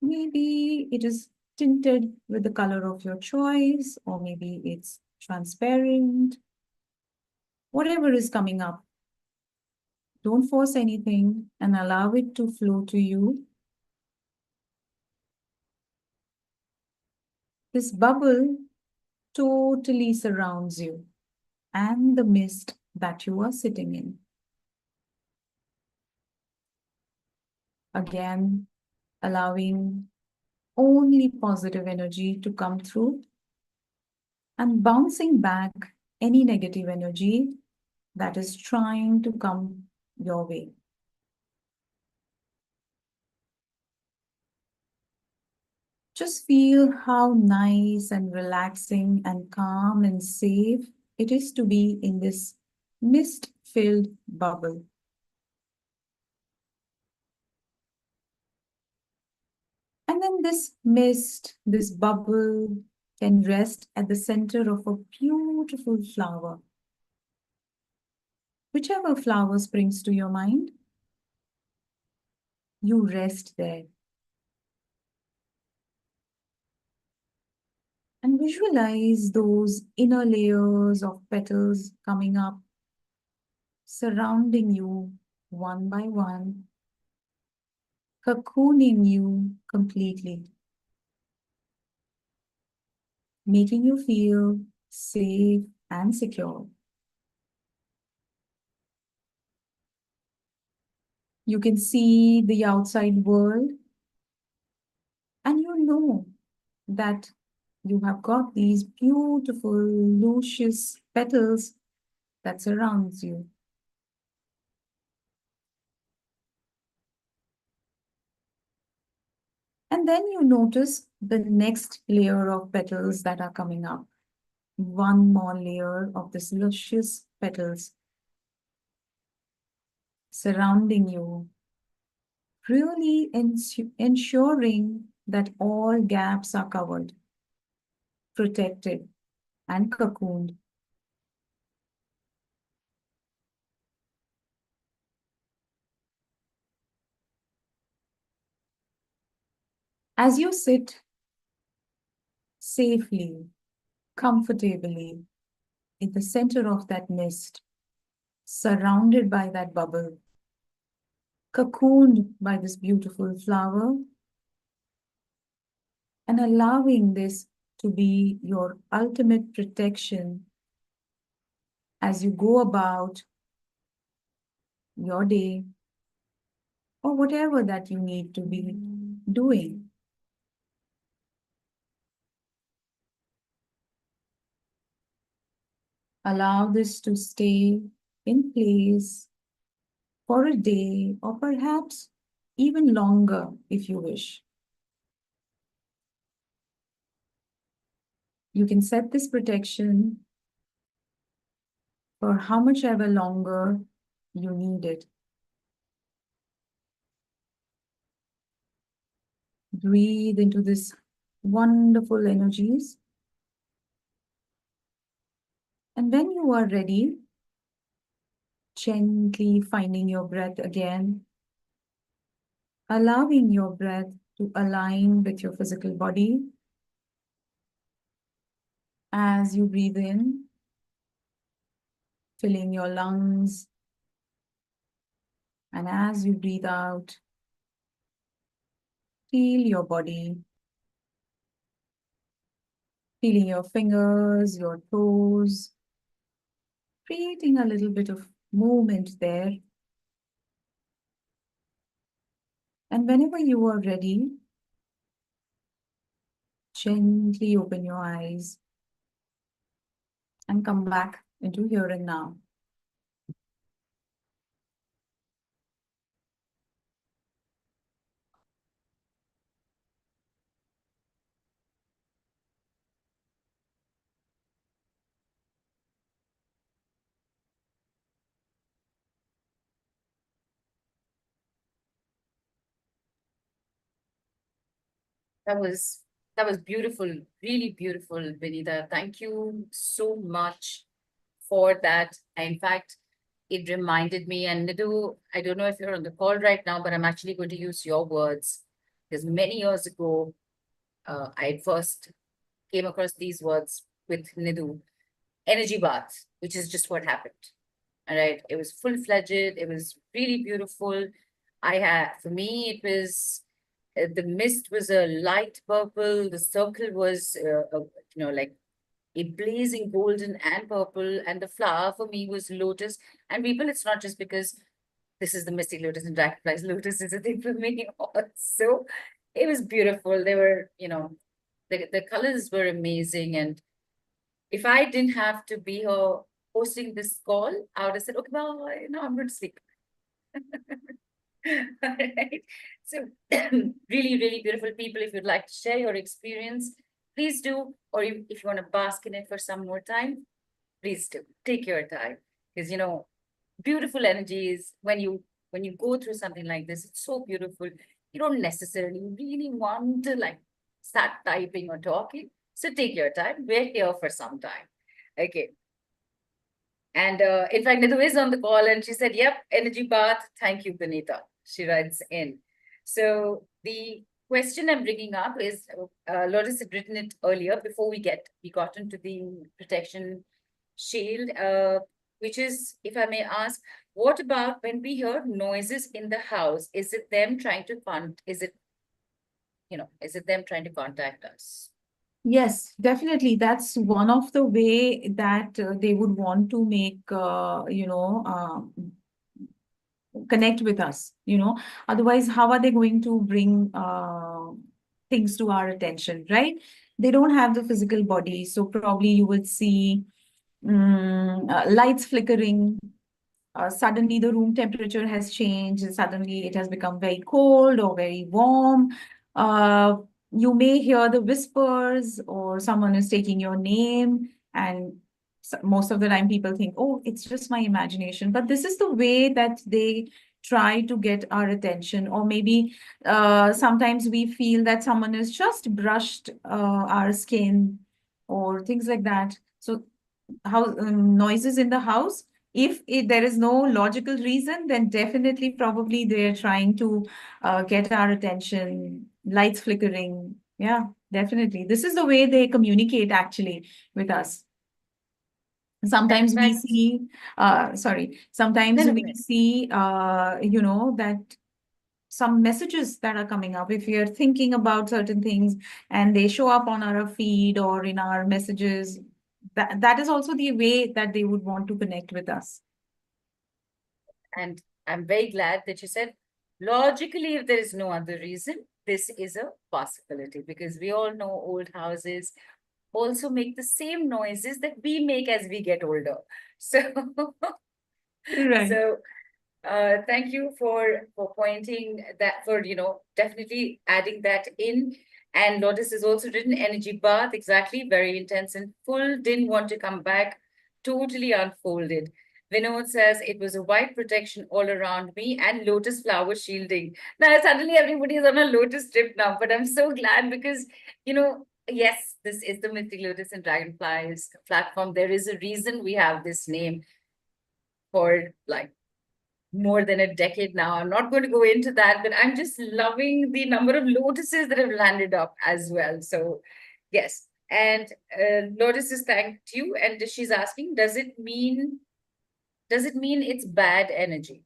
[SPEAKER 2] Maybe it is tinted with the color of your choice, or maybe it's transparent. Whatever is coming up, don't force anything and allow it to flow to you. This bubble totally surrounds you and the mist that you are sitting in. Again, allowing only positive energy to come through and bouncing back any negative energy that is trying to come your way. Just feel how nice and relaxing and calm and safe it is to be in this mist-filled bubble. And then this mist, this bubble, can rest at the center of a beautiful flower. Whichever flower springs to your mind, you rest there. And visualize those inner layers of petals coming up, surrounding you one by one, cocooning you completely, making you feel safe and secure. You can see the outside world, and you know that you have got these beautiful, luscious petals that surrounds you. And then you notice the next layer of petals that are coming up. One more layer of this luscious petals surrounding you, really ensuring that all gaps are covered, protected, and cocooned. As you sit safely, comfortably, in the center of that mist, surrounded by that bubble, cocooned by this beautiful flower, and allowing this to be your ultimate protection as you go about your day or whatever that you need to be doing. Allow this to stay in place for a day or perhaps even longer if you wish. You can set this protection for how much ever longer you need it. Breathe into this wonderful energies. And when you are ready, gently finding your breath again, allowing your breath to align with your physical body. As you breathe in, filling your lungs, and as you breathe out, feel your body, feeling your fingers, your toes, creating a little bit of movement there. And whenever you are ready, gently open your eyes and come back into here and now.
[SPEAKER 1] That was that was beautiful, really beautiful, Binita. Thank you so much for that. In fact, it reminded me, and Nidu, I don't know if you're on the call right now, but I'm actually going to use your words because many years ago, I first came across these words with Nidu, energy bath, which is just what happened. All right. It was full-fledged. It was really beautiful. For me, it was, the mist was a light purple. The circle was, like a blazing golden and purple. And the flower for me was lotus. And people, it's not just because this is the mystic lotus and dragonflies. Lotus is a thing for me also. It was beautiful. They were, the colors were amazing. And if I didn't have to be here hosting this call, I would have said, okay, well, no, I'm going to sleep. All right. So really, really beautiful people. If you'd like to share your experience, please do. Or if you want to bask in it for some more time, please do. Take your time. Because beautiful energies when you go through something like this, it's so beautiful. You don't necessarily really want to like start typing or talking. So take your time. We're here for some time. Okay. And in fact, Nidhu is on the call and she said, yep, energy bath. Thank you, Binita. She writes in. So the question I'm bringing up is, Lotus had written it earlier before we got into the protection shield, which is, if I may ask, what about when we hear noises in the house? Is it them trying to is it them trying to contact us?
[SPEAKER 2] Yes, definitely. That's one of the way that they would want to make, connect with us, Otherwise, how are they going to bring things to our attention, right? They don't have the physical body. So probably you would see lights flickering. Suddenly the room temperature has changed and suddenly it has become very cold or very warm. Uh, you may hear the whispers or someone is taking your name, and most of the time people think, oh, it's just my imagination. But this is the way that they try to get our attention. Or maybe sometimes we feel that someone has just brushed our skin or things like that. So noises in the house, if there is no logical reason, then definitely probably they're trying to get our attention, lights flickering. Yeah, definitely. This is the way they communicate actually with us.
[SPEAKER 1] And in
[SPEAKER 2] Sometimes we
[SPEAKER 1] fact,
[SPEAKER 2] see,
[SPEAKER 1] no,
[SPEAKER 2] sometimes
[SPEAKER 1] no,
[SPEAKER 2] we see, that some messages that are coming up. If we are thinking about certain things and they show up on our feed or in our messages, that is also the way that they would want to connect with us.
[SPEAKER 1] and I'm very glad that you said, logically, if there is no other reason, this is a possibility because we all know old houses also make the same noises that we make as we get older. So,
[SPEAKER 2] Right.
[SPEAKER 1] so Thank you for pointing that, for definitely adding that in. And Lotus has also written energy bath, exactly, very intense and full, didn't want to come back, totally unfolded. Vinod says it was a white protection all around me and lotus flower shielding. Now suddenly everybody is on a lotus trip now, but I'm so glad because yes, this is the Mystic Lotus and Dragonflies platform. There is a reason we have this name for like more than a decade now. I'm not going to go into that, but I'm just loving the number of lotuses that have landed up as well. So, yes. And Lotus has thanked you, and she's asking, does it mean it's bad energy?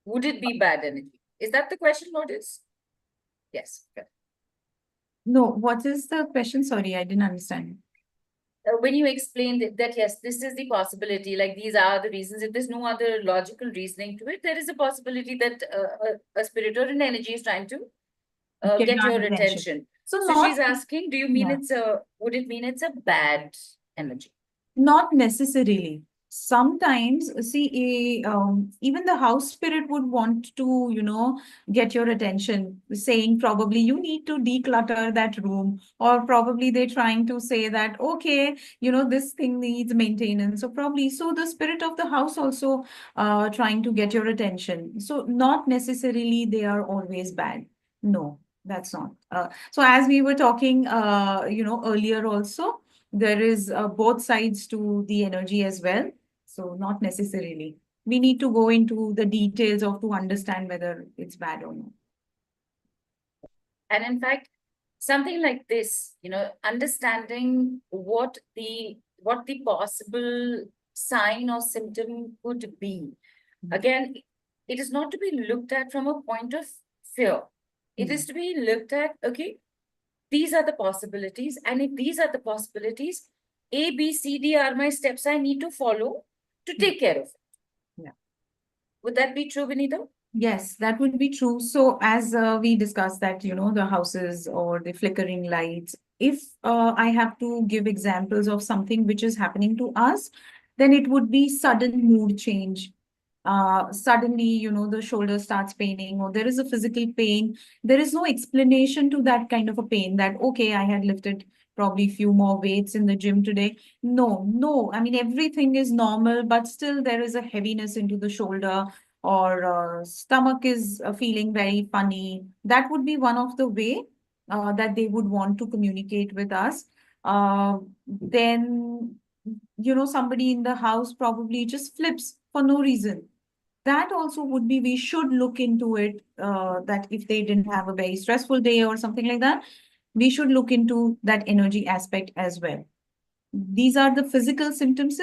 [SPEAKER 1] Would it be bad energy? Is that the question, Lotus? Yes. Okay.
[SPEAKER 2] No, what is the question? Sorry, I didn't understand.
[SPEAKER 1] When you explained that, yes, this is the possibility, like these are the reasons, if there's no other logical reasoning to it, there is a possibility that a spirit or an energy is trying to get your attention. So she's asking, do you mean would it mean it's a bad energy?
[SPEAKER 2] Not necessarily. Sometimes, see, even the house spirit would want to, get your attention, saying probably you need to declutter that room, or probably they're trying to say that, okay, this thing needs maintenance. So probably, so the spirit of the house also trying to get your attention. So not necessarily they are always bad. No, that's not. So as we were talking, earlier also, there is both sides to the energy as well. So not necessarily. We need to go into the details of to understand whether it's bad or not.
[SPEAKER 1] And in fact, something like this, understanding what the possible sign or symptom could be. Again, it is not to be looked at from a point of fear. It is to be looked at, okay, these are the possibilities. And if these are the possibilities, A, B, C, D are my steps I need to follow to take care of it.
[SPEAKER 2] Yeah.
[SPEAKER 1] Would that be true, Binita?
[SPEAKER 2] Yes, that would be true. So as we discussed that, the houses or the flickering lights, if I have to give examples of something which is happening to us, then it would be sudden mood change. Suddenly, the shoulder starts paining, or there is a physical pain. There is no explanation to that kind of a pain that, okay, I had lifted probably few more weights in the gym today. No, no. I mean, everything is normal, but still there is a heaviness into the shoulder, or stomach is feeling very funny. That would be one of the way that they would want to communicate with us. Then, somebody in the house probably just flips for no reason. That also would be, we should look into it, that if they didn't have a very stressful day or something like that, we should look into that energy aspect as well. These are the physical symptoms.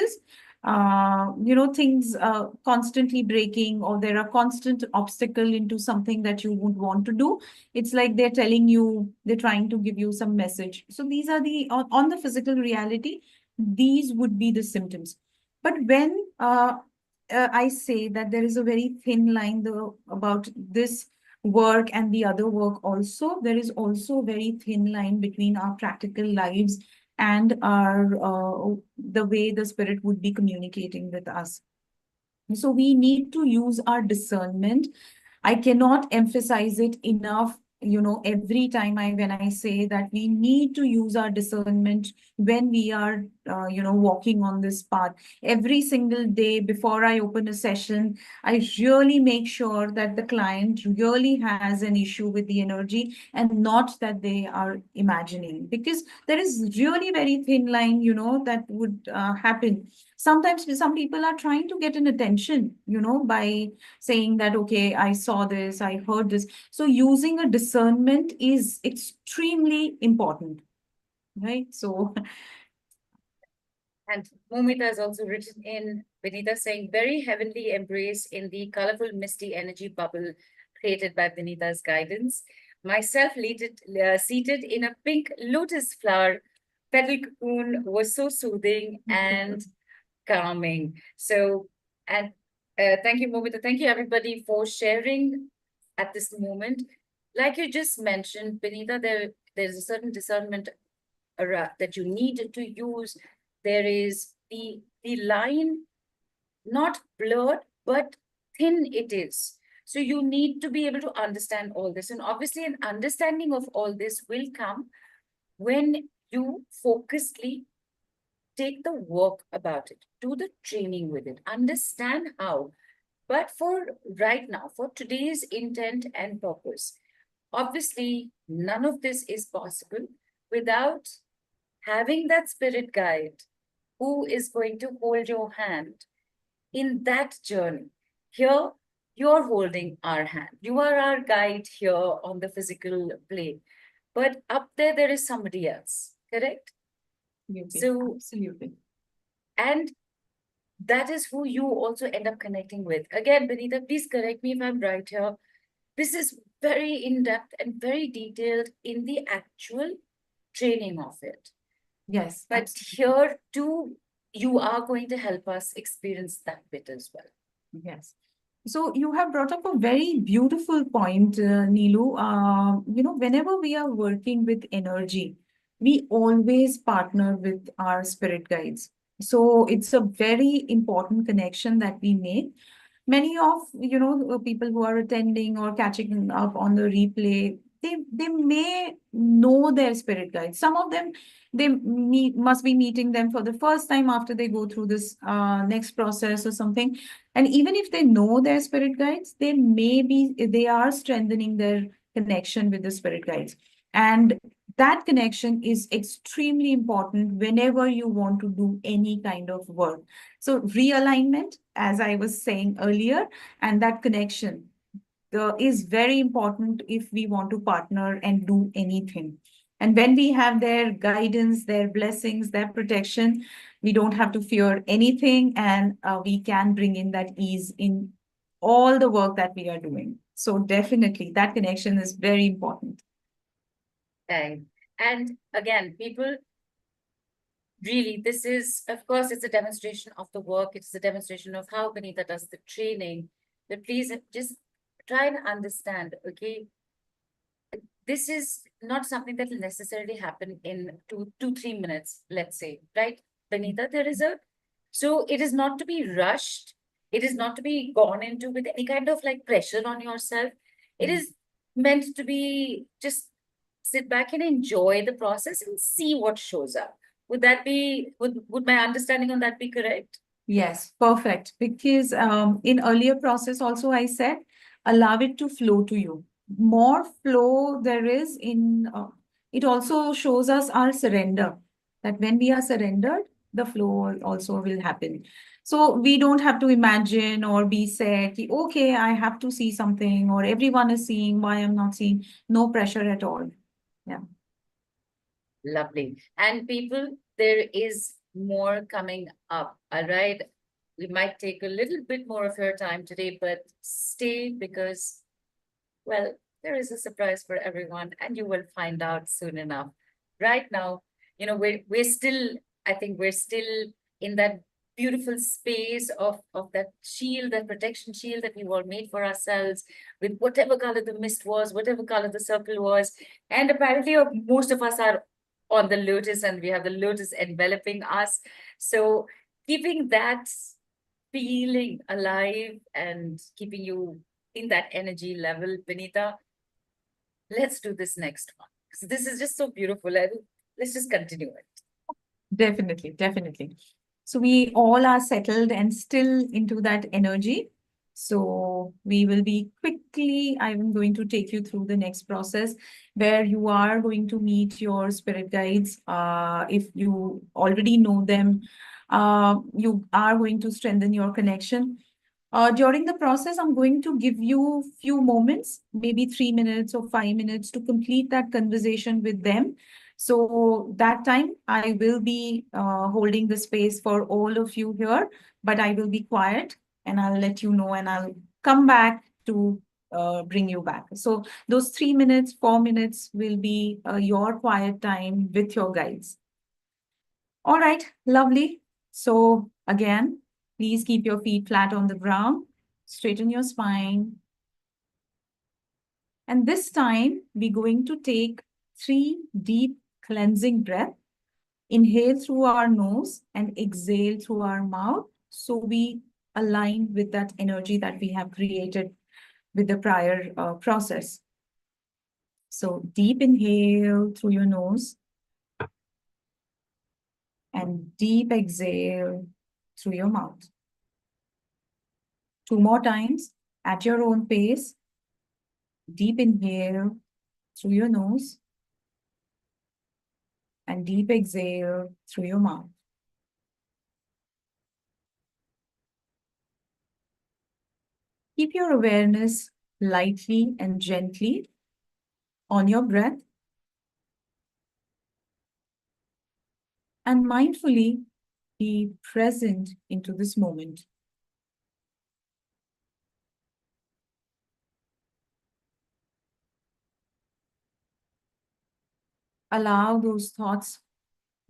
[SPEAKER 2] Things constantly breaking, or there are constant obstacle into something that you would want to do. It's like they're telling you, they're trying to give you some message. So these are the, on the physical reality, these would be the symptoms. But when I say that there is a very thin line about this work and the other work also, there is also a very thin line between our practical lives and our the way the spirit would be communicating with us. So we need to use our discernment. I cannot emphasize it enough, every time when I say that we need to use our discernment when we are, walking on this path. Every single day before I open a session, I really make sure that the client really has an issue with the energy and not that they are imagining, because there is really very thin line, that would happen. Sometimes some people are trying to get an attention, by saying that, okay, I saw this, I heard this. So using a discernment is extremely important, right? So
[SPEAKER 1] And Momita has also written in, Binita saying, very heavenly embrace in the colorful, misty energy bubble created by Binita's guidance. Myself seated in a pink lotus flower petal cocoon was so soothing and calming. So, and thank you, Momita. Thank you, everybody, for sharing at this moment. Like you just mentioned, Binita, there's a certain discernment that you need to use. There is the line not blurred, but thin it is. So you need to be able to understand all this. And obviously, an understanding of all this will come when you focusedly take the work about it, do the training with it, understand how. But for right now, for today's intent and purpose, obviously, none of this is possible without having that spirit guide who is going to hold your hand in that journey. Here, you're holding our hand. You are our guide here on the physical plane. But up there, there is somebody else, correct? So,
[SPEAKER 2] Absolutely.
[SPEAKER 1] and that is who you also end up connecting with. Again, Binita, please correct me if I'm right here. This is very in-depth and very detailed in the actual training of it.
[SPEAKER 2] Yes.
[SPEAKER 1] But
[SPEAKER 2] absolutely.
[SPEAKER 1] here too, you are going to help us experience that bit as well.
[SPEAKER 2] Yes. So you have brought up a very beautiful point, Neelu. Whenever we are working with energy, we always partner with our spirit guides. So it's a very important connection that we make. Many of people who are attending or catching up on the replay, they may know their spirit guides. Some of them, must be meeting them for the first time after they go through this next process or something. And even if they know their spirit guides, they are strengthening their connection with the spirit guides. And that connection is extremely important whenever you want to do any kind of work. So realignment, as I was saying earlier, and that connection is very important if we want to partner and do anything. And when we have their guidance, their blessings, their protection, we don't have to fear anything, and we can bring in that ease in all the work that we are doing. So definitely that connection is very important.
[SPEAKER 1] Right. And again, people really, this is, of course, it's a demonstration of the work. It's a demonstration of how Benita does the training. But please just try and understand, okay? This is not something that will necessarily happen in 3 minutes, let's say, right? Benita, so it is not to be rushed. It is not to be gone into with any kind of like pressure on yourself. It is meant to be just sit back and enjoy the process and see what shows up. Would my understanding on that be correct?
[SPEAKER 2] Yes, perfect. Because in earlier process also I said, allow it to flow to you. More flow there is in, it also shows us our surrender. That when we are surrendered, the flow also will happen. So we don't have to imagine or be sad, ki, okay, I have to see something, or everyone is seeing, why I'm not seeing. No pressure at all. Yeah.
[SPEAKER 1] Lovely. And people, there is more coming up. All right. We might take a little bit more of your time today, but stay because, well, there is a surprise for everyone, and you will find out soon enough. Right now, we're still, I think we're still in that beautiful space of that shield, that protection shield that we all made for ourselves with whatever color the mist was, whatever color the circle was. And apparently, most of us are on the lotus, and we have the lotus enveloping us. So keeping that feeling alive and keeping you in that energy level, Benita, let's do this next one. So this is just so beautiful. Let's just continue it.
[SPEAKER 2] Definitely, definitely. So we all are settled and still into that energy. So we will be quickly, I'm going to take you through the next process where you are going to meet your spirit guides. If you already know them, you are going to strengthen your connection. During the process, I'm going to give you few moments, maybe 3 minutes or 5 minutes to complete that conversation with them. So that time I will be holding the space for all of you here, but I will be quiet and I'll let you know and I'll come back to bring you back. So those 3 minutes, 4 minutes will be your quiet time with your guides. All right, lovely. So again, please keep your feet flat on the ground, straighten your spine. And this time, we're going to take 3 deep cleansing breaths. Inhale through our nose and exhale through our mouth. So we aligned with that energy that we have created with the prior process. So deep inhale through your nose and deep exhale through your mouth. 2 more times at your own pace. Deep inhale through your nose and deep exhale through your mouth. Keep your awareness lightly and gently on your breath and mindfully be present into this moment. Allow those thoughts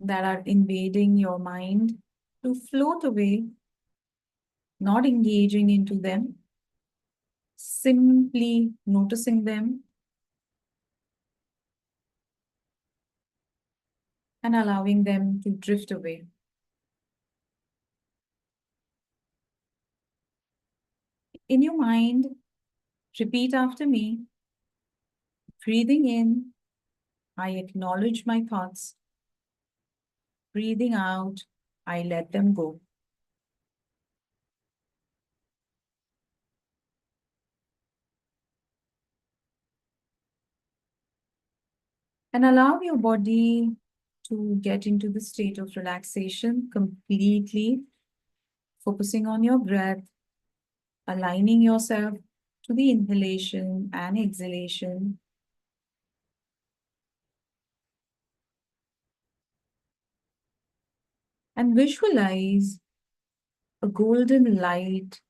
[SPEAKER 2] that are invading your mind to float away, not engaging into them, simply noticing them and allowing them to drift away. In your mind, repeat after me. Breathing in, I acknowledge my thoughts. Breathing out, I let them go. And allow your body to get into the state of relaxation completely, focusing on your breath, aligning yourself to the inhalation and exhalation. And visualize a golden light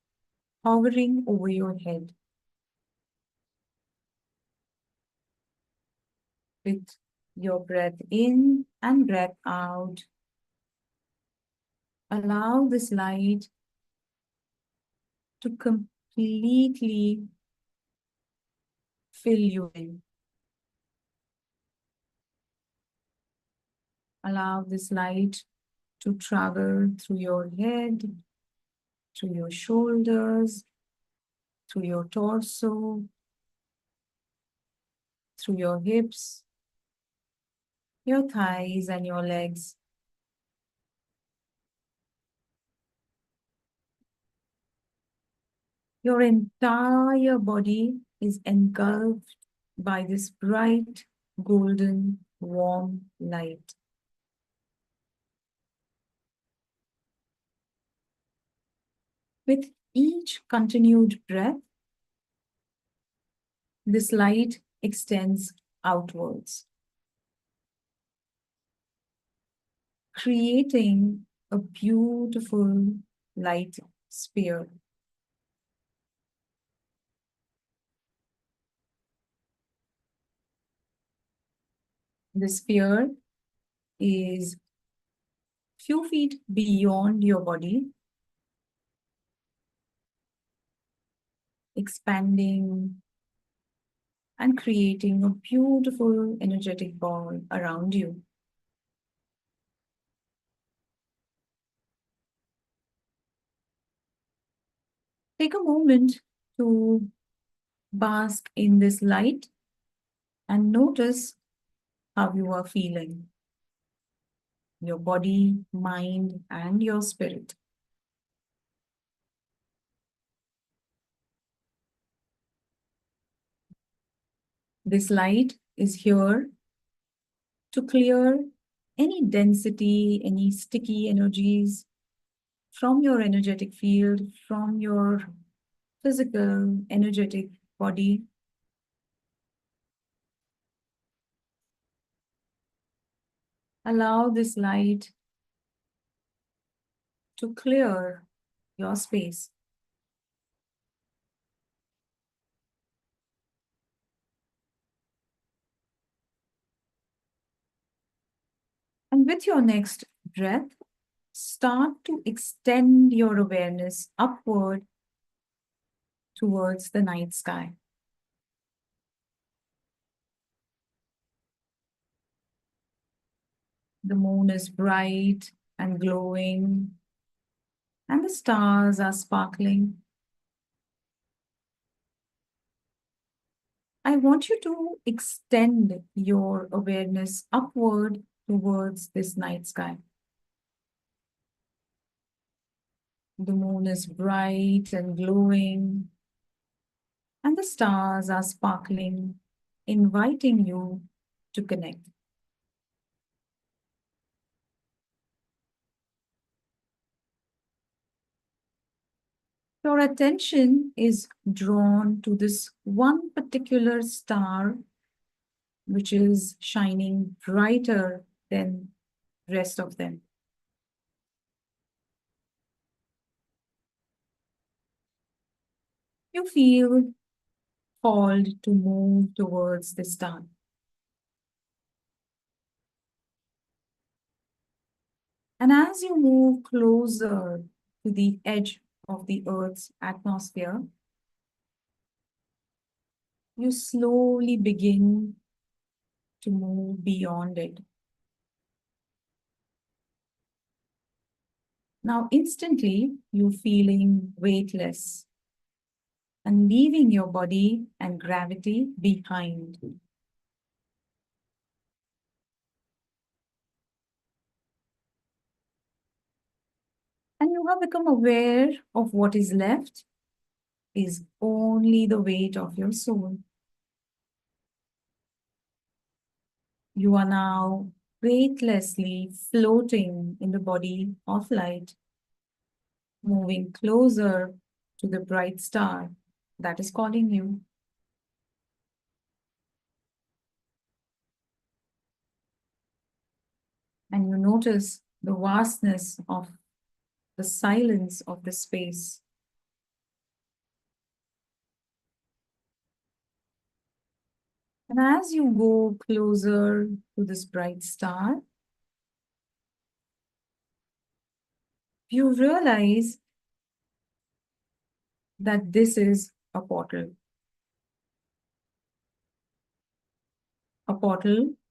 [SPEAKER 2] hovering over your head. With your breath in and breath out, allow this light to completely fill you in. Allow this light to travel through your head, through your shoulders, through your torso, through your hips, your thighs, and your legs. Your entire body is engulfed by this bright, golden, warm light. With each continued breath, this light extends outwards, creating a beautiful light sphere. The sphere is few feet beyond your body, expanding and creating a beautiful energetic ball around you. Take a moment to bask in this light and notice how you are feeling, your body, mind, and your spirit. This light is here to clear any density, any sticky energies from your energetic field, from your physical, energetic body. Allow this light to clear your space. And with your next breath, start to extend your awareness upward towards the night sky. The moon is bright and glowing, and the stars are sparkling. I want you to extend your awareness upward towards this night sky. The moon is bright and glowing, and the stars are sparkling, inviting you to connect. Your attention is drawn to this one particular star, which is shining brighter than rest of them. You feel called to move towards the star. And as you move closer to the edge of the Earth's atmosphere, you slowly begin to move beyond it. Now, instantly, you're feeling weightless and leaving your body and gravity behind. And you have become aware of what is left is only the weight of your soul. You are now weightlessly floating in the body of light, moving closer to the bright star that is calling you. And you notice the vastness of the silence of the space. And as you go closer to this bright star, you realize that this is a portal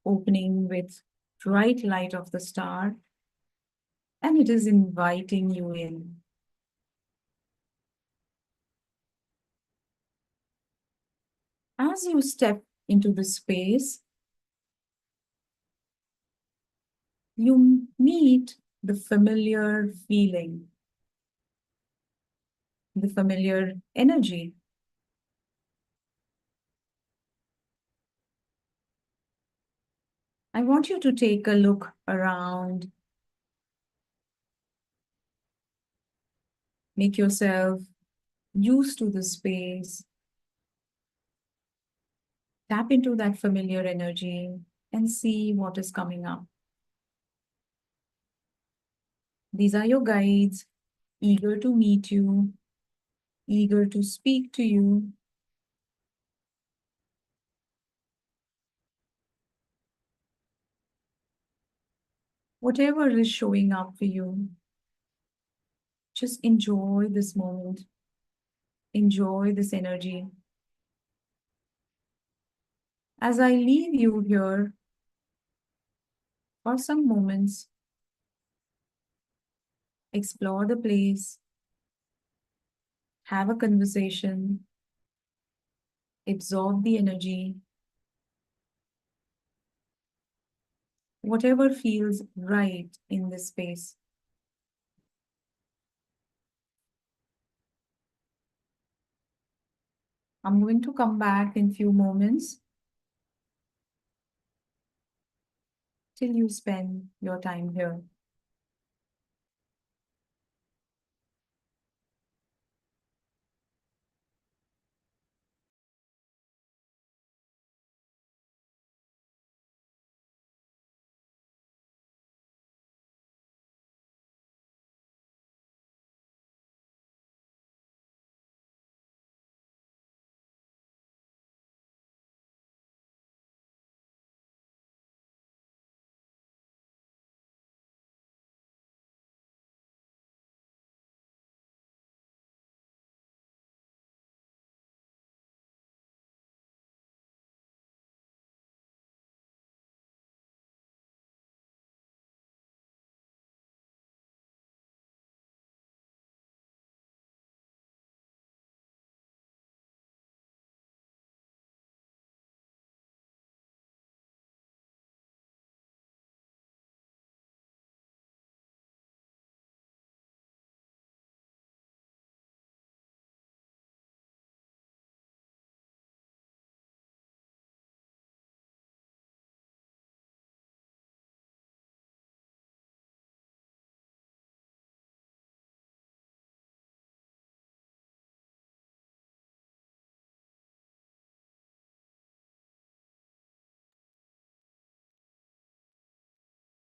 [SPEAKER 2] opening with bright light of the star, and it is inviting you in. As you step into the space, you meet the familiar feeling, the familiar energy. I want you to take a look around. Make yourself used to the space. Tap into that familiar energy and see what is coming up. These are your guides, eager to meet you, eager to speak to you. Whatever is showing up for you, just enjoy this moment. Enjoy this energy. As I leave you here for some moments, explore the place, have a conversation, absorb the energy. Whatever feels right in this space. I'm going to come back in few moments till you spend your time here.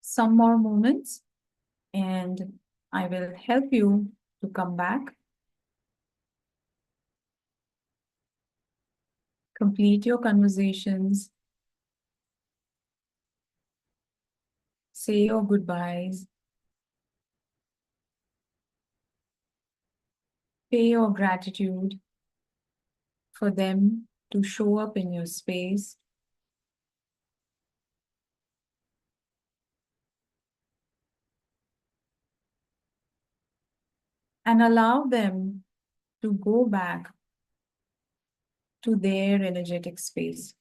[SPEAKER 2] some more moments and I will help you to come back. Complete your conversations. Say your goodbyes. Pay your gratitude for them to show up in your space. And allow them to go back to their energetic space.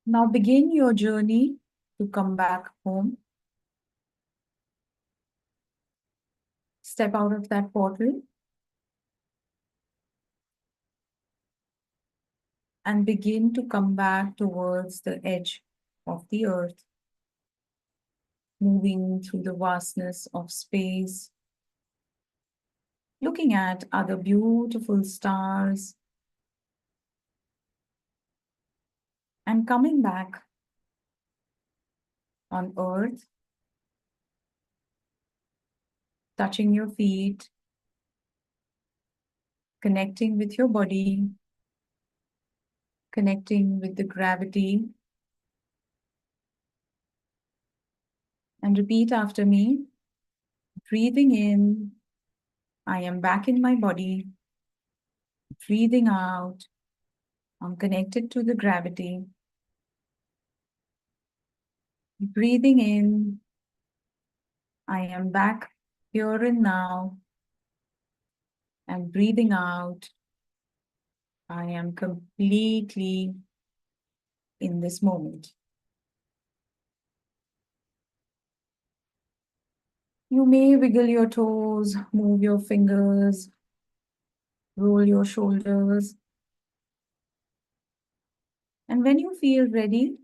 [SPEAKER 2] Now begin your journey to come back home. Step out of that portal and begin to come back towards the edge of the earth, moving through the vastness of space, looking at other beautiful stars, and coming back on earth, touching your feet, connecting with your body, connecting with the gravity. And repeat after me. Breathing in, I am back in my body. Breathing out, I'm connected to the gravity. Breathing in, I am back here and now. And breathing out, I am completely in this moment. You may wiggle your toes, move your fingers, roll your shoulders. And when you feel ready,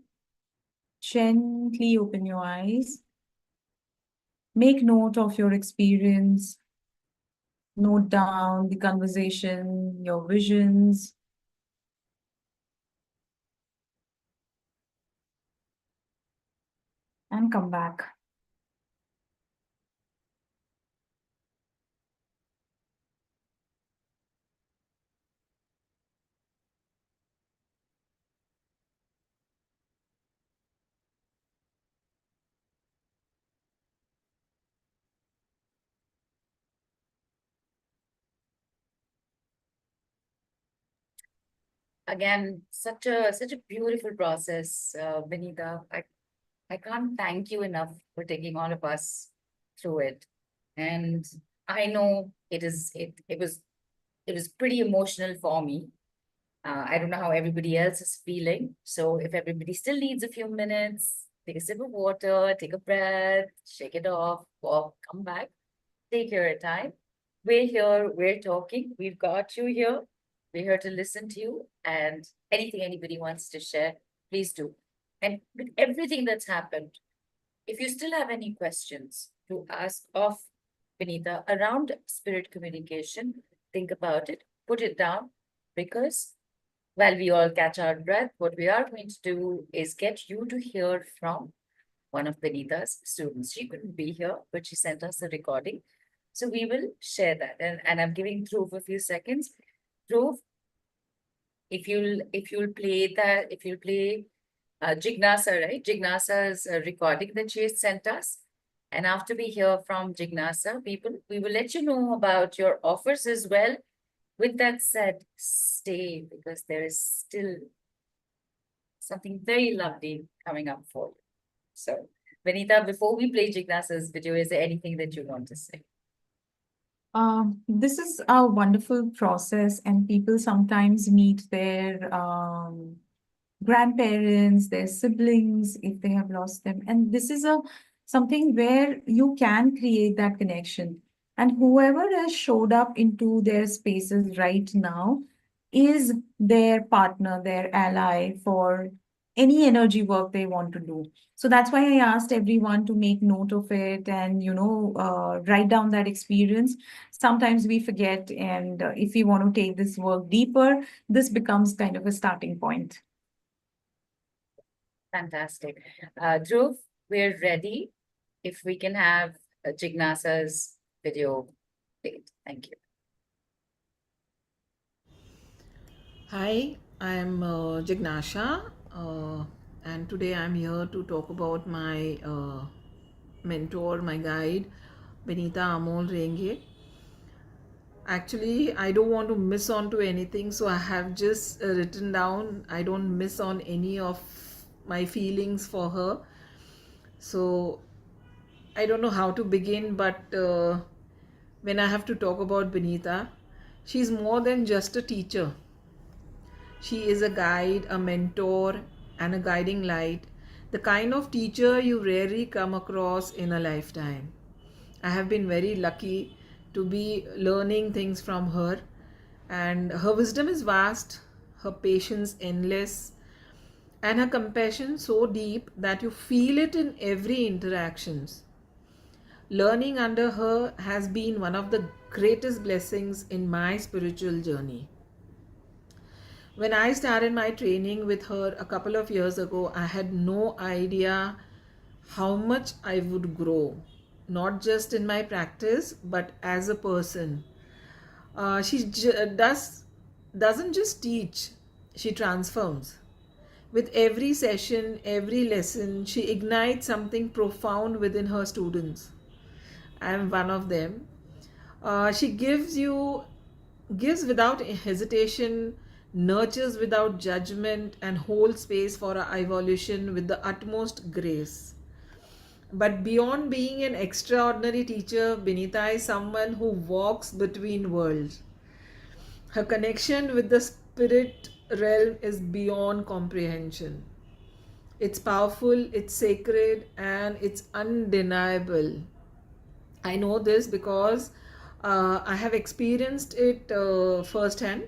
[SPEAKER 2] gently open your eyes. Make note of your experience. Note down the conversation, your visions. And come back.
[SPEAKER 1] Again, such a beautiful process, Binita. I can't thank you enough for taking all of us through it. And I know it was pretty emotional for me. I don't know how everybody else is feeling. So if everybody still needs a few minutes, take a sip of water, take a breath, shake it off, walk, come back, take your time. We're here, we're talking, we've got you here. We're here to listen to you, and anything anybody wants to share, please do. And with everything that's happened, if you still have any questions to ask of Vinita around spirit communication, think about it, put it down, because while we all catch our breath, what we are going to do is get you to hear from one of Vinita's students. She couldn't be here, but she sent us a recording. So we will share that. And I'm giving Dhruv a few seconds. Dhruv, if you'll play that, if you'll play Jignasa, right? Jignasa's recording that she has sent us. And after we hear from Jignasa, people, we will let you know about your offers as well. With that said, stay, because there is still something very lovely coming up for you. So, Vinita, before we play Jignasa's video, is there anything that you want to say?
[SPEAKER 2] This is a wonderful process, and people sometimes meet their grandparents, their siblings, if they have lost them. And this is something where you can create that connection. And whoever has showed up into their spaces right now is their partner, their ally for any energy work they want to do. So that's why I asked everyone to make note of it and, write down that experience. Sometimes we forget, and if we want to take this work deeper, this becomes kind of a starting point.
[SPEAKER 1] Fantastic. Dhruv, we're ready. If we can have Jignasa's video played. Thank you.
[SPEAKER 3] Hi, I'm Jignasha, and today I'm here to talk about my mentor, my guide, Binita Aamol Rege. Actually, I don't want to miss on to anything, so I have just written down. I don't miss on any of my feelings for her. So I don't know how to begin, but when I have to talk about Binita, she's more than just a teacher. She is a guide, a mentor, and a guiding light, the kind of teacher you rarely come across in a lifetime. I have been very lucky to be learning things from her, and her wisdom is vast, her patience endless, and her compassion so deep that you feel it in every interactions. Learning under her has been one of the greatest blessings in my spiritual journey. When I started my training with her a couple of years ago, I had no idea how much I would grow, not just in my practice, but as a person. She doesn't just teach; she transforms. With every session, every lesson, she ignites something profound within her students. I am one of them. She gives without hesitation, nurtures without judgment, and holds space for our evolution with the utmost grace. But beyond being an extraordinary teacher, Binita is someone who walks between worlds. Her connection with the spirit realm is beyond comprehension. It's powerful, it's sacred, and it's undeniable. I know this because I have experienced it firsthand.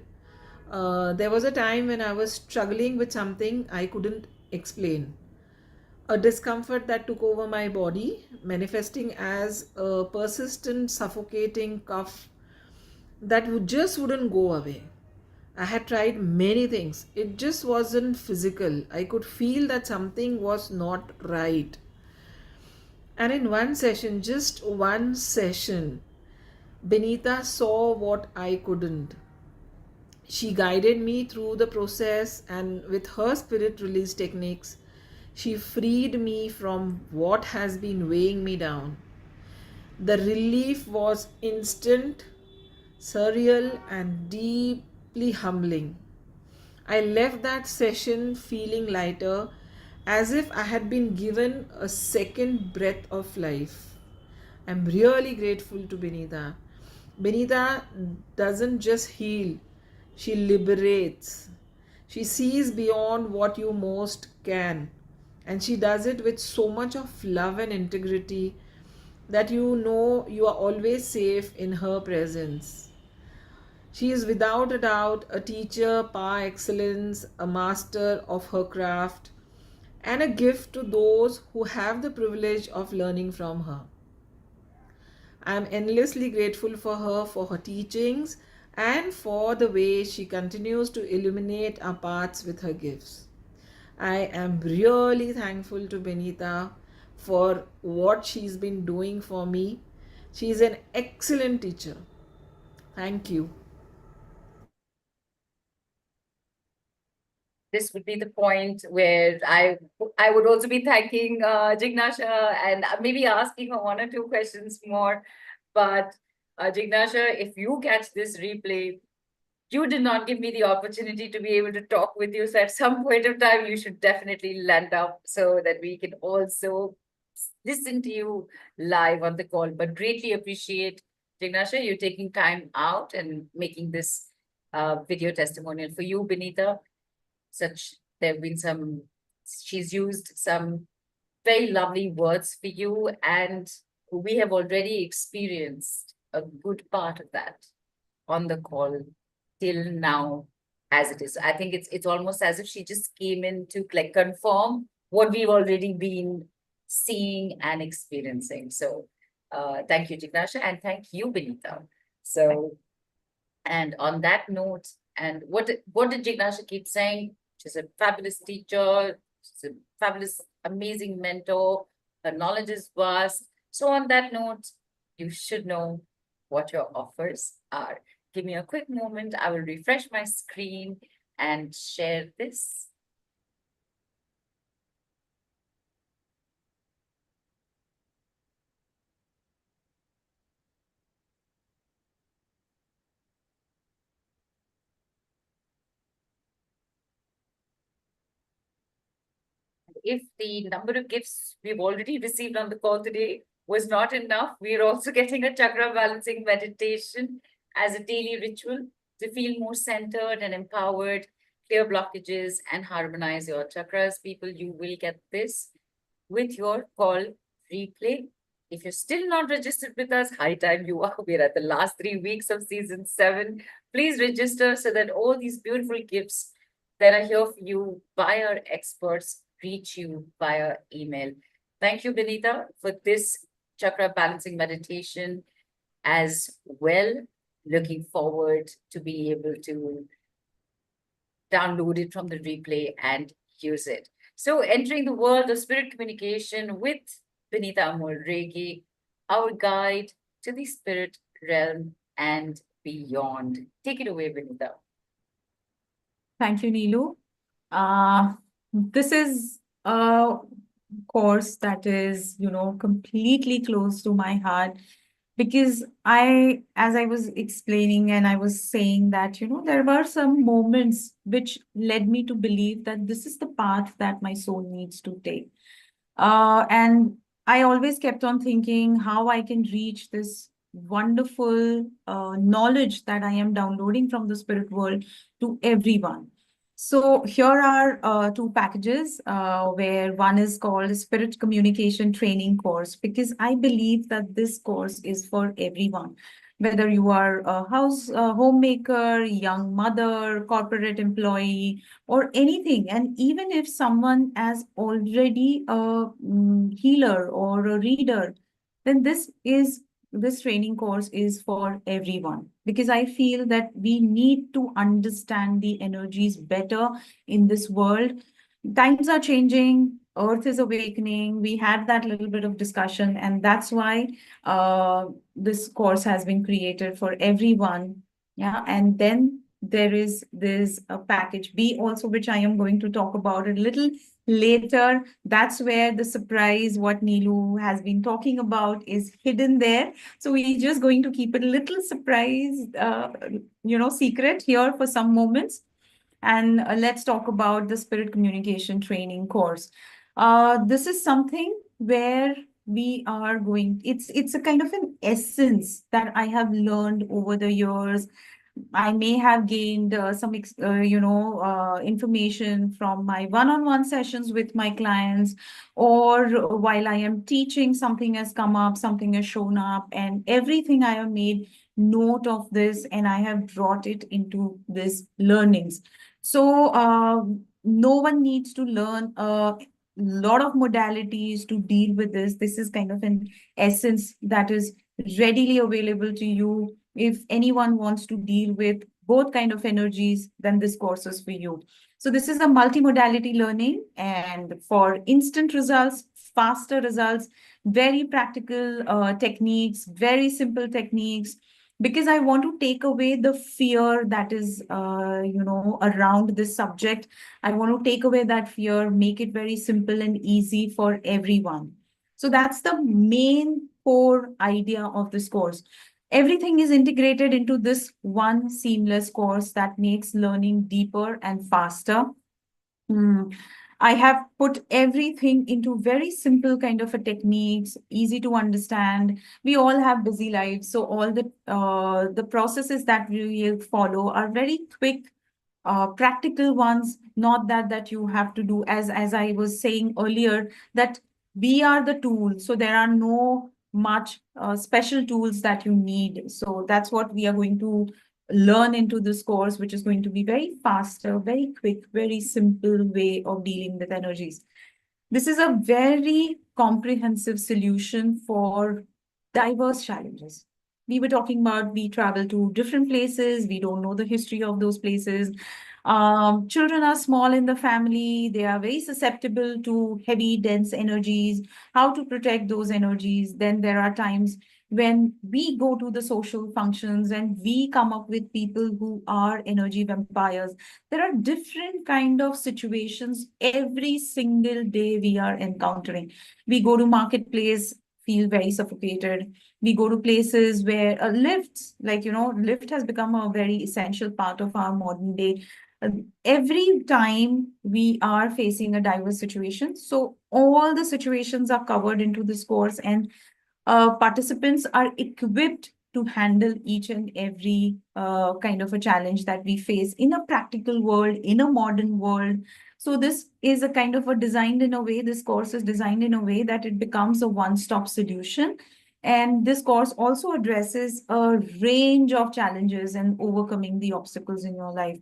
[SPEAKER 3] There was a time when I was struggling with something I couldn't explain. A discomfort that took over my body, manifesting as a persistent, suffocating cough that just wouldn't go away. I had tried many things. It just wasn't physical. I could feel that something was not right. And in one session, just one session, Benita saw what I couldn't. She guided me through the process, and with her spirit release techniques, she freed me from what has been weighing me down. The relief was instant, surreal, and deeply humbling. I left that session feeling lighter, as if I had been given a second breath of life. I'm really grateful to Benita. Benita doesn't just heal, she liberates. She sees beyond what you most can. And she does it with so much of love and integrity that you know you are always safe in her presence. She is without a doubt a teacher par excellence, a master of her craft, and a gift to those who have the privilege of learning from her. I am endlessly grateful for her, for her teachings, and for the way she continues to illuminate our paths with her gifts. I am really thankful to Benita for what she's been doing for me. She is an excellent teacher. Thank you.
[SPEAKER 1] This would be the point where I would also be thanking Jignasha and maybe asking her one or two questions more. But Jignasha, if you catch this replay, you did not give me the opportunity to be able to talk with you. So at some point of time, you should definitely land up so that we can also listen to you live on the call. But greatly appreciate, Jignasha, you taking time out and making this video testimonial for you, Binita. There have been she's used some very lovely words for you, and we have already experienced a good part of that on the call till now. as it is. I think it's almost as if she just came in to like confirm what we've already been seeing and experiencing. So thank you, Jignasha, and thank you, Binita. So, and on that note, and what did Jignasha keep saying? She's a fabulous teacher, she's a fabulous, amazing mentor, her knowledge is vast. So on that note, you should know what your offers are. Give me a quick moment. I will refresh my screen and share this. If the number of gifts we've already received on the call today was not enough, we're also getting a chakra balancing meditation as a daily ritual to feel more centered and empowered, clear blockages, and harmonize your chakras. People, you will get this with your call replay. If you're still not registered with us, high time you are. We're at the last 3 weeks of season 7. Please register so that all these beautiful gifts that are here for you by our experts reach you via email. Thank you, Binita, for this chakra balancing meditation as well. Looking forward to be able to download it from the replay and use it. So entering the world of spirit communication with Binita Aamol Rege, our guide to the spirit realm and beyond. Take it away, Binita.
[SPEAKER 2] Thank you, Neelu. This is a course that is, completely close to my heart because as I was explaining and I was saying that, there were some moments which led me to believe that this is the path that my soul needs to take. And I always kept on thinking how I can reach this wonderful knowledge that I am downloading from the spirit world to everyone. So here are 2 packages where one is called Spirit Communication Training Course, because I believe that this course is for everyone. Whether you are a homemaker, young mother, corporate employee, or anything. And even if someone is already a healer or a reader, then this training course is for everyone, because I feel that we need to understand the energies better in this world. Times are changing, earth is awakening. We had that little bit of discussion, and that's why this course has been created for everyone. Yeah, and then there is a package B also, which I am going to talk about a little later. That's where the surprise, what Neelu has been talking about, is hidden there. So we're just going to keep it a little surprise, secret here for some moments. And let's talk about the spirit communication training course. This is something where we are going, it's a kind of an essence that I have learned over the years. I may have gained some information from my one-on-one sessions with my clients, or while I am teaching, something has come up, something has shown up, and everything I have made note of this, and I have brought it into this learnings. So no one needs to learn a lot of modalities to deal with this. This is kind of an essence that is readily available to you. If anyone wants to deal with both kind of energies, then this course is for you. So this is a multimodality learning, and for instant results, faster results, very practical techniques, very simple techniques, because I want to take away the fear that is, around this subject. I want to take away that fear, make it very simple and easy for everyone. So that's the main core idea of this course. Everything is integrated into this one seamless course that makes learning deeper and faster. I have put everything into very simple kind of a techniques, easy to understand. We all have busy lives, so all the processes that we will follow are very quick, practical ones. Not that you have to do, as I was saying earlier, that we are the tool, so there are no much special tools that you need. So that's what we are going to learn into this course, which is going to be very faster, very quick, very simple way of dealing with energies. This is a very comprehensive solution for diverse challenges. We were talking about we travel to different places, we don't know the history of those places. Children are small in the family, they are very susceptible to heavy, dense energies, how to protect those energies. Then there are times when we go to the social functions and we come up with people who are energy vampires. There are different kind of situations every single day we are encountering. We go to marketplace, feel very suffocated. We go to places where lifts, like, lift has become a very essential part of our modern day. Every time we are facing a diverse situation. So all the situations are covered into this course, and participants are equipped to handle each and every kind of a challenge that we face in a practical world, in a modern world. So this is a kind of a designed in a way, this course is designed in a way that it becomes a one-stop solution. And this course also addresses a range of challenges and overcoming the obstacles in your life.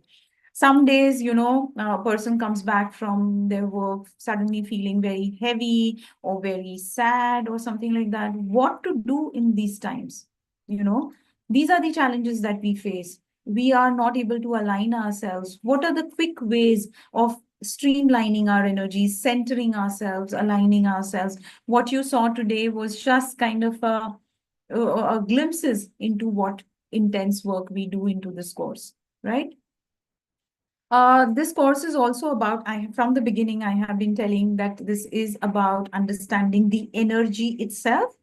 [SPEAKER 2] Some days, a person comes back from their work suddenly feeling very heavy or very sad or something like that. What to do in these times? These are the challenges that we face. We are not able to align ourselves. What are the quick ways of streamlining our energies, centering ourselves, aligning ourselves? What you saw today was just kind of a glimpses into what intense work we do into this course, right? This course is also about, from the beginning, I have been telling that this is about understanding the energy itself,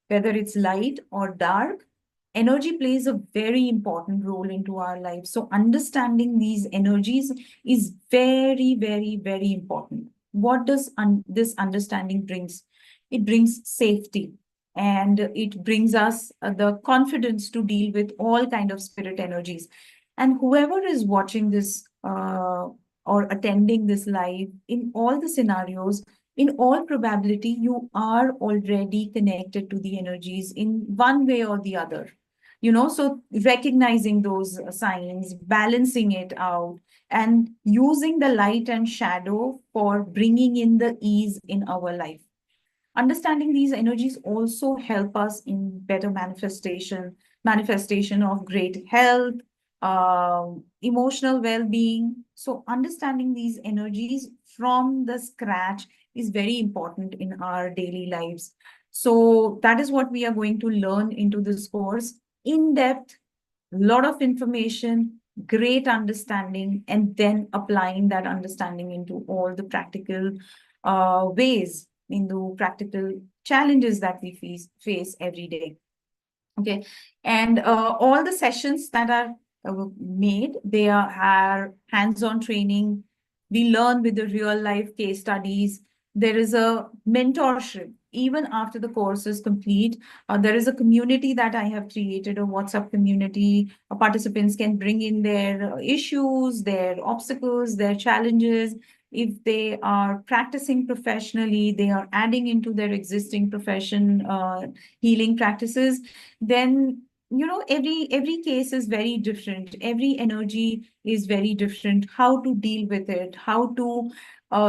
[SPEAKER 2] whether it's light or dark. Energy plays a very important role into our lives. So understanding these energies is very, very, very important. What does this understanding brings? It brings safety, and it brings us the confidence to deal with all kind of spirit energies. And whoever is watching this or attending this live, in all the scenarios, in all probability, you are already connected to the energies in one way or the other. So recognizing those signs, balancing it out, and using the light and shadow for bringing in the ease in our life. Understanding these energies also help us in better manifestation of great health, emotional well-being. So understanding these energies from the scratch is very important in our daily lives. So that is what we are going to learn into this course. In depth, lot of information, great understanding, and then applying that understanding into all the practical ways, into practical challenges that we face every day. Okay, and all the sessions that are made, they are hands-on training. We learn with the real life case studies. There is a mentorship. Even after the course is complete, there is a community that I have created, a WhatsApp community. Participants can bring in their issues, their obstacles, their challenges. If they are practicing professionally, they are adding into their existing profession, healing practices, then every case is very different, every energy is very different, how to deal with it, how to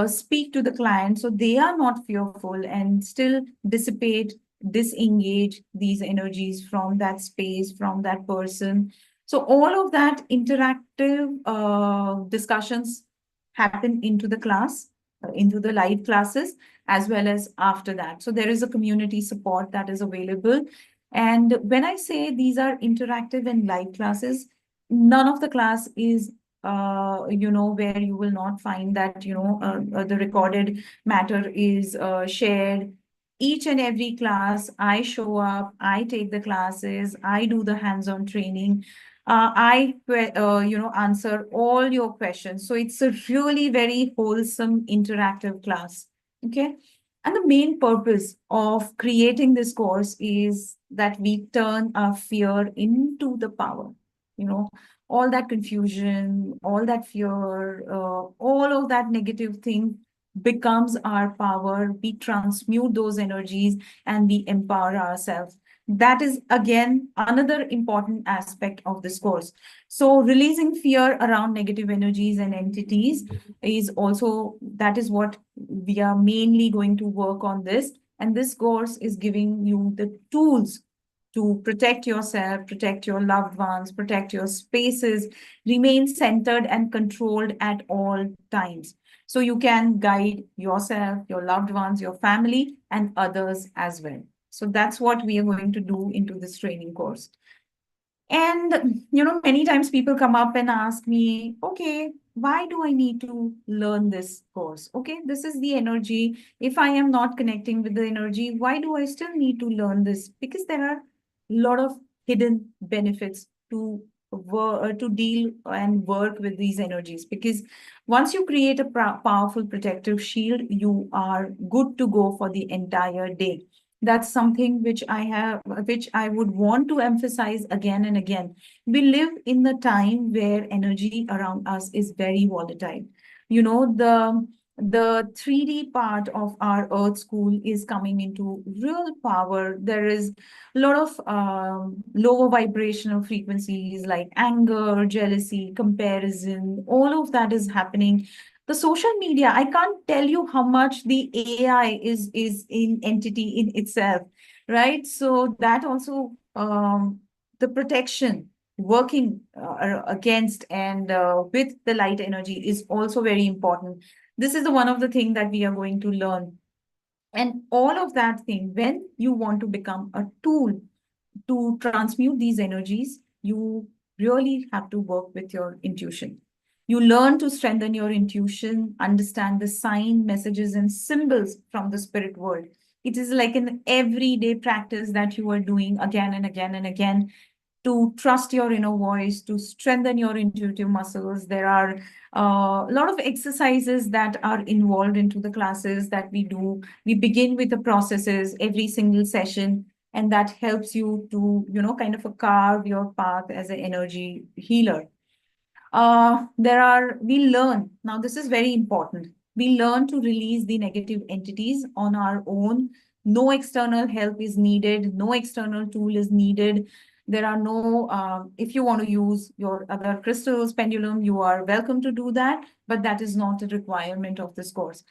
[SPEAKER 2] speak to the client so they are not fearful and still disengage these energies from that space, from that person. So all of that interactive discussions happen into the class, into the live classes, as well as after that. So there is a community support that is available. And when I say these are interactive and live classes, none of the class is, where you will not find that, the recorded matter is shared. Each and every class, I show up, I take the classes, I do the hands-on training. Answer all your questions. So it's a really very wholesome, interactive class. Okay. And the main purpose of creating this course is that we turn our fear into the power. All that confusion, all that fear, all of that negative thing becomes our power. We transmute those energies and we empower ourselves. That is again another important aspect of this course. So releasing fear around negative energies and entities is also, that is what we are mainly going to work on this. And this course is giving you the tools to protect yourself, protect your loved ones, protect your spaces, remain centered and controlled at all times. So you can guide yourself, your loved ones, your family, and others as well. So that's what we are going to do into this training course. And, many times people come up and ask me, okay, why do I need to learn this course? Okay, this is the energy. If I am not connecting with the energy, why do I still need to learn this? Because there are a lot of hidden benefits to to deal and work with these energies. Because once you create a powerful protective shield, you are good to go for the entire day. That's something which I would want to emphasize again and again. We live in the time where energy around us is very volatile. The 3D part of our Earth school is coming into real power. There is a lot of lower vibrational frequencies like anger, jealousy, comparison. All of that is happening. The social media, I can't tell you how much the AI is in entity in itself, right? So that also, the protection working against and with the light energy is also very important. This is the one of the thing that we are going to learn. And all of that thing, when you want to become a tool to transmute these energies, you really have to work with your intuition. You learn to strengthen your intuition, understand the sign, messages, and symbols from the spirit world. It is like an everyday practice that you are doing again and again and again to trust your inner voice, to strengthen your intuitive muscles. There are a lot of exercises that are involved into the classes that we do. We begin with the processes every single session, and that helps you to, kind of carve your path as an energy healer. We learn, now this is very important. We learn to release the negative entities on our own. No external help is needed. No external tool is needed. There are no, if you want to use your other crystals, pendulum, you are welcome to do that, but that is not a requirement of this course.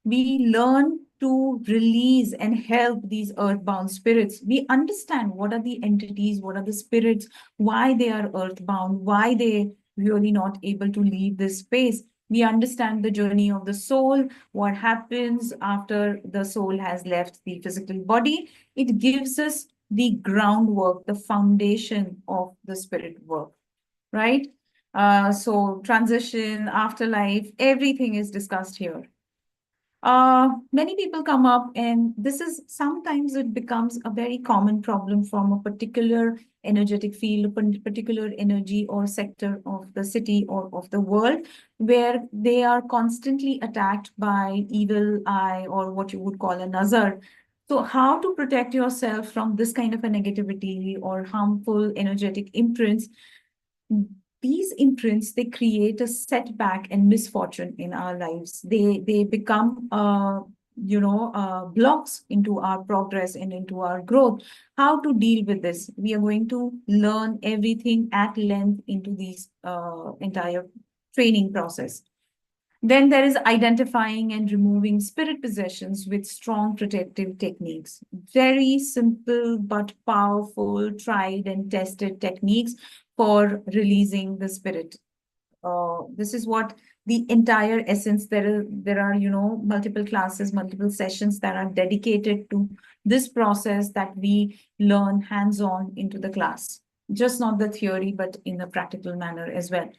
[SPEAKER 2] We learn to release and help these earthbound spirits. We understand what are the entities, what are the spirits, why they are earthbound, why they really not able to leave this space. We understand the journey of the soul, what happens after the soul has left the physical body. It gives us the groundwork, the foundation of the spirit work, right? So transition, afterlife, everything is discussed here. Many people come up, and this is sometimes it becomes a very common problem from a particular energetic field, a particular energy or sector of the city or of the world, where they are constantly attacked by evil eye or what you would call a nazar. So, how to protect yourself from this kind of a negativity or harmful energetic imprints? These imprints, they create a setback and misfortune in our lives. They become blocks into our progress and into our growth. How to deal with this? We are going to learn everything at length into these entire training process. Then there is identifying and removing spirit possessions with strong protective techniques. Very simple but powerful, tried and tested techniques for releasing the spirit. This is what the entire essence. There are multiple classes, multiple sessions that are dedicated to this process that we learn hands-on into the class. Just not the theory, but in a practical manner as well.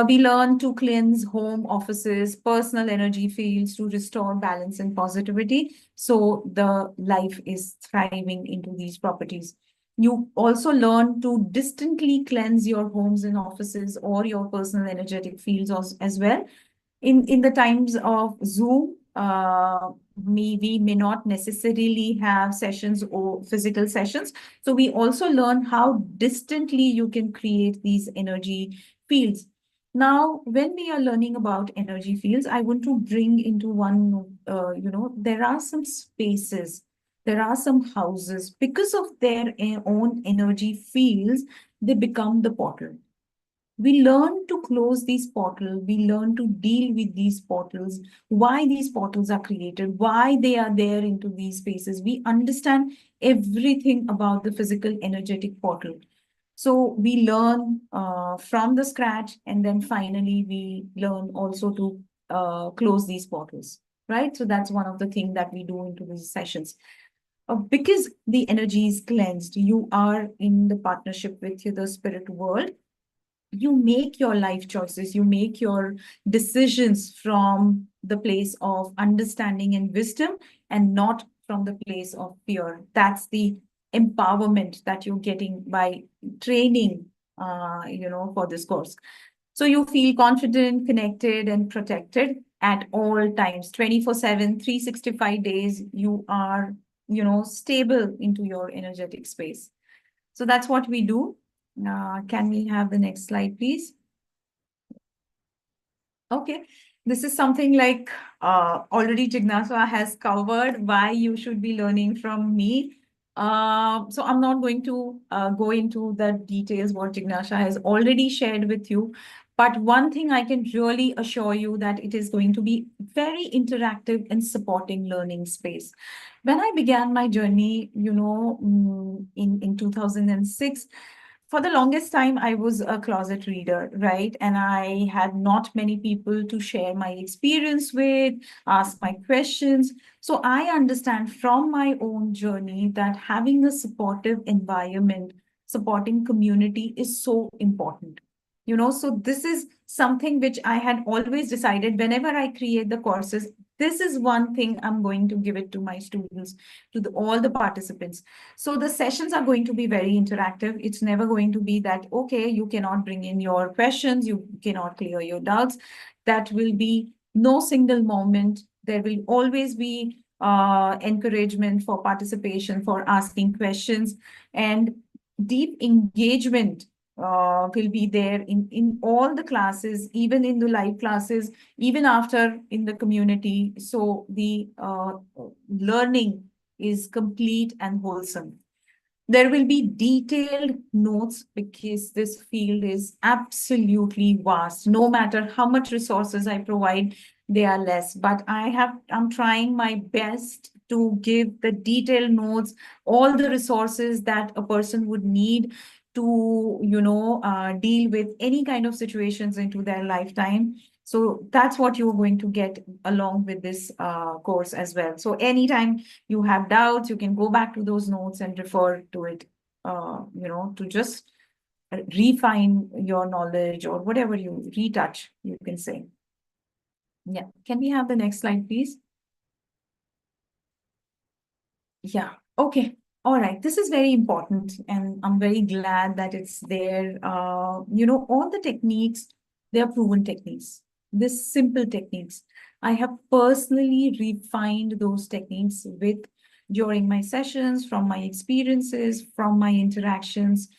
[SPEAKER 2] We learn to cleanse home, offices, personal energy fields to restore balance and positivity. So the life is thriving into these properties. You also learn to distantly cleanse your homes and offices or your personal energetic fields as well. In the times of Zoom, we may not necessarily have sessions or physical sessions. So we also learn how distantly you can create these energy fields. Now, when we are learning about energy fields, I want to bring into one, there are some spaces There are some houses, because of their own energy fields, they become the portal. We learn to close these portals, we learn to deal with these portals, why these portals are created, why they are there into these spaces. We understand everything about the physical energetic portal. So we learn from the scratch, and then finally we learn also to close these portals, right? So that's one of the things that we do into these sessions. Because the energy is cleansed, you are in the partnership with the spirit world. You make your life choices, you make your decisions from the place of understanding and wisdom, and not from the place of fear. That's the empowerment that you're getting by training, for this course. So you feel confident, connected, and protected at all times, 24/7, 365 days. You are, stable into your energetic space. So that's what we do. Can we have the next slide, please? Okay, this is something like already Jignasha has covered why you should be learning from me. So I'm not going to go into the details what Jignasha has already shared with you. But one thing I can really assure you that it is going to be very interactive and supporting learning space. When I began my journey, in 2006, for the longest time, I was a closet reader, right? And I had not many people to share my experience with, ask my questions. So I understand from my own journey that having a supportive environment, supporting community is so important. So this is something which I had always decided whenever I create the courses, this is one thing I'm going to give it to my students, to all the participants. So the sessions are going to be very interactive. It's never going to be that, okay, you cannot bring in your questions, you cannot clear your doubts. That will be no single moment. There will always be encouragement for participation, for asking questions, and deep engagement will be there in all the classes, even in the live classes, even after in the community. So the learning is complete and wholesome. There will be detailed notes because this field is absolutely vast. No matter how much resources I provide, they are less. But I'm trying my best to give the detailed notes, all the resources that a person would need to, deal with any kind of situations into their lifetime. So that's what you're going to get along with this course as well. So anytime you have doubts, you can go back to those notes and refer to it, to just refine your knowledge or whatever you retouch, you can say. Yeah. Can we have the next slide, please? Yeah. Okay. All right. This is very important, and I'm very glad that it's there. All the techniques, they are proven techniques. This simple techniques. I have personally refined those techniques during my sessions, from my experiences, from my interactions.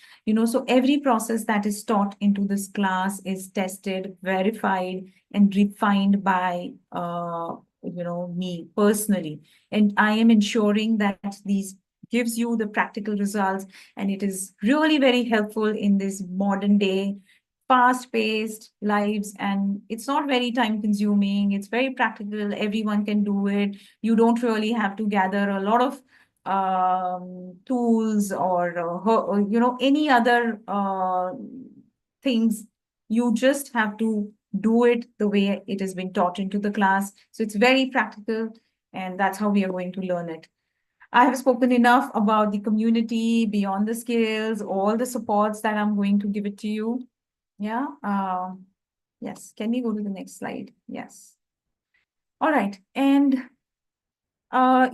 [SPEAKER 2] So every process that is taught into this class is tested, verified, and refined by me personally. And I am ensuring that these gives you the practical results, and it is really very helpful in this modern day fast-paced lives, and it's not very time consuming. It's very practical. Everyone can do it. You don't really have to gather a lot of tools or any other things. You just have to do it the way it has been taught into the class. So it's very practical, and that's how we are going to learn it. I have spoken enough about the community, beyond the skills, all the supports that I'm going to give it to you. Yeah. Yes. Can we go to the next slide? Yes. All right. And I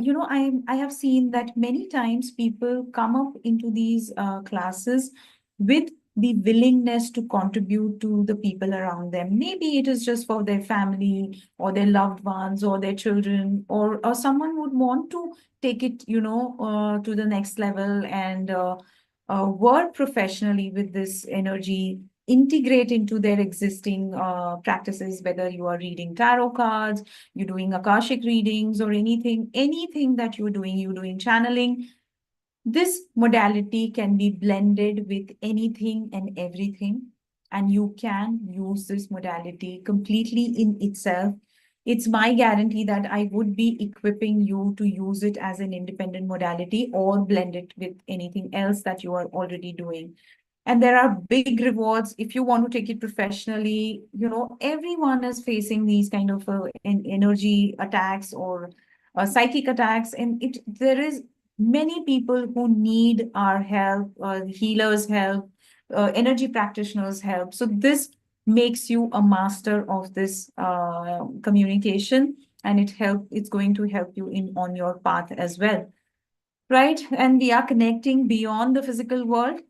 [SPEAKER 2] have seen that many times people come up into these classes with the willingness to contribute to the people around them. Maybe it is just for their family or their loved ones or their children, or someone would want to take it, to the next level and work professionally with this energy integrate into their existing practices, whether you are reading tarot cards, you're doing Akashic readings or anything that you're doing channeling. This modality can be blended with anything and everything, and you can use this modality completely in itself. It's my guarantee that I would be equipping you to use it as an independent modality or blend it with anything else that you are already doing. And there are big rewards if you want to take it professionally. Everyone is facing these kind of energy attacks or psychic attacks, and there is many people who need our help, healers help, energy practitioners help. So this makes you a master of this communication, and it's going to help you on your path as well, right? And we are connecting beyond the physical world.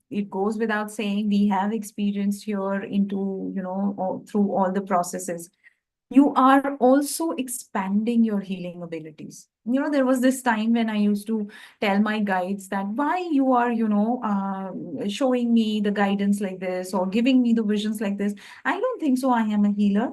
[SPEAKER 2] It goes without saying, we have experienced here into, through all the processes. You are also expanding your healing abilities. There was this time when I used to tell my guides that why you are, showing me the guidance like this or giving me the visions like this. I don't think so I am a healer,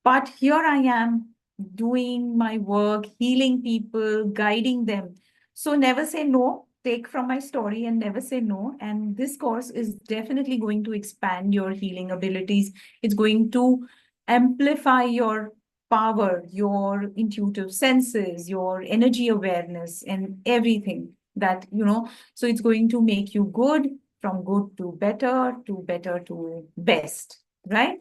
[SPEAKER 2] but here I am doing my work, healing people, guiding them. So never say no. Take from my story and never say no. And this course is definitely going to expand your healing abilities. It's going to amplify your power, your intuitive senses, your energy awareness, and everything that, so it's going to make you good, from good to better to best, right?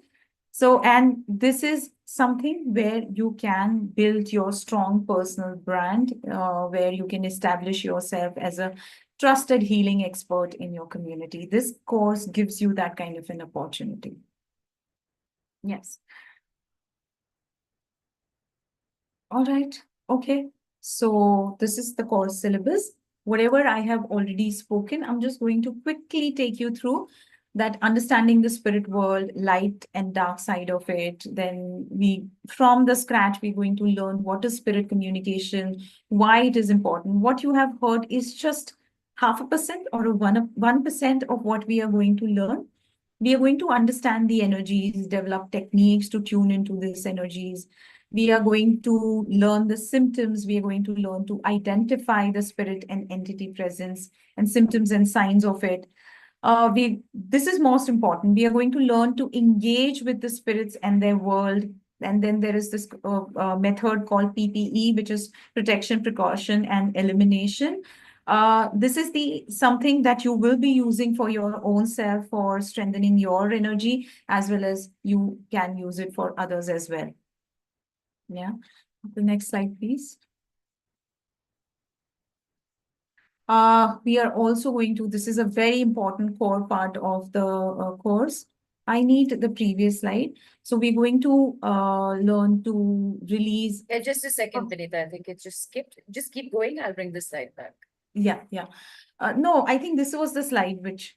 [SPEAKER 2] So, and this is something where you can build your strong personal brand, where you can establish yourself as a trusted healing expert in your community. This course gives you that kind of an opportunity. Yes. All right. Okay. So this is the course syllabus. Whatever I have already spoken, I'm just going to quickly take you through that, understanding the spirit world, light and dark side of it. Then from the scratch, we're going to learn what is spirit communication, why it is important. What you have heard is just 0.5% or 1% of what we are going to learn. We are going to understand the energies, develop techniques to tune into these energies. We are going to learn the symptoms. We are going to learn to identify the spirit and entity presence and symptoms and signs of it. This is most important. We are going to learn to engage with the spirits and their world. And then there is this method called PPE, which is protection, precaution, and elimination. This is something that you will be using for your own self, for strengthening your energy, as well as you can use it for others as well. Yeah. The next slide, please. We are also going to, this is a very important core part of the course. I need the previous slide. So we're going to learn to release.
[SPEAKER 1] Just a second, Binita. I think it just skipped. Just keep going. I'll bring this slide back.
[SPEAKER 2] Yeah. No, I think this was the slide which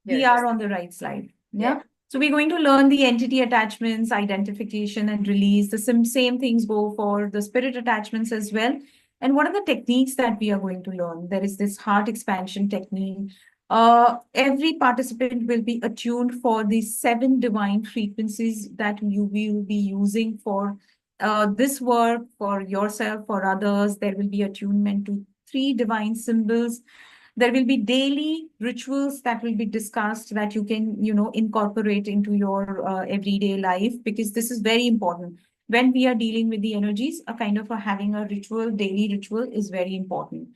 [SPEAKER 2] we are on the right slide. Yeah. So we're going to learn the entity attachments, identification, and release. The same things go for the spirit attachments as well. And what are the techniques that we are going to learn? There is this heart expansion technique. Every participant will be attuned for the 7 divine frequencies that you will be using for this work, for yourself, for others. There will be attunement to 3 divine symbols. There will be daily rituals that will be discussed that you can, incorporate into your everyday life, because this is very important. When we are dealing with the energies, a kind of having a daily ritual is very important.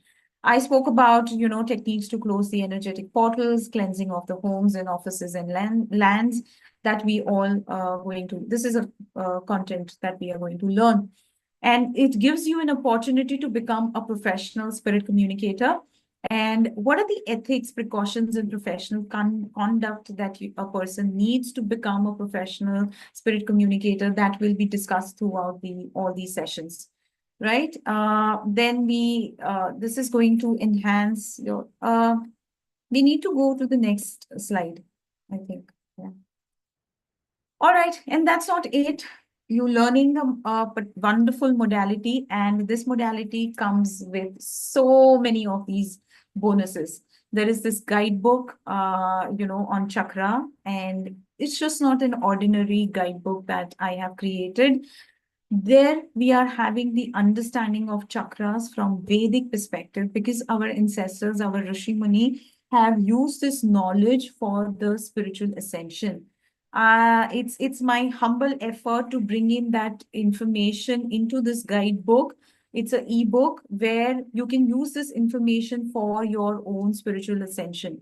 [SPEAKER 2] I spoke about, techniques to close the energetic portals, cleansing of the homes and offices and lands that we all are going to. This is a content that we are going to learn. And it gives you an opportunity to become a professional spirit communicator. And what are the ethics, precautions, and professional conduct that a person needs to become a professional spirit communicator? That will be discussed throughout all these sessions, right? Then this is going to enhance your. We need to go to the next slide, I think. Yeah. All right, and that's not it. You're learning a wonderful modality, and this modality comes with so many of these bonuses. there is this guidebook, on chakra, and it's just not an ordinary guidebook that I have created. There we are having the understanding of chakras from Vedic perspective, because our ancestors, our Rishi Muni, have used this knowledge for the spiritual ascension. It's my humble effort to bring in that information into this guidebook. It's an ebook where you can use this information for your own spiritual ascension.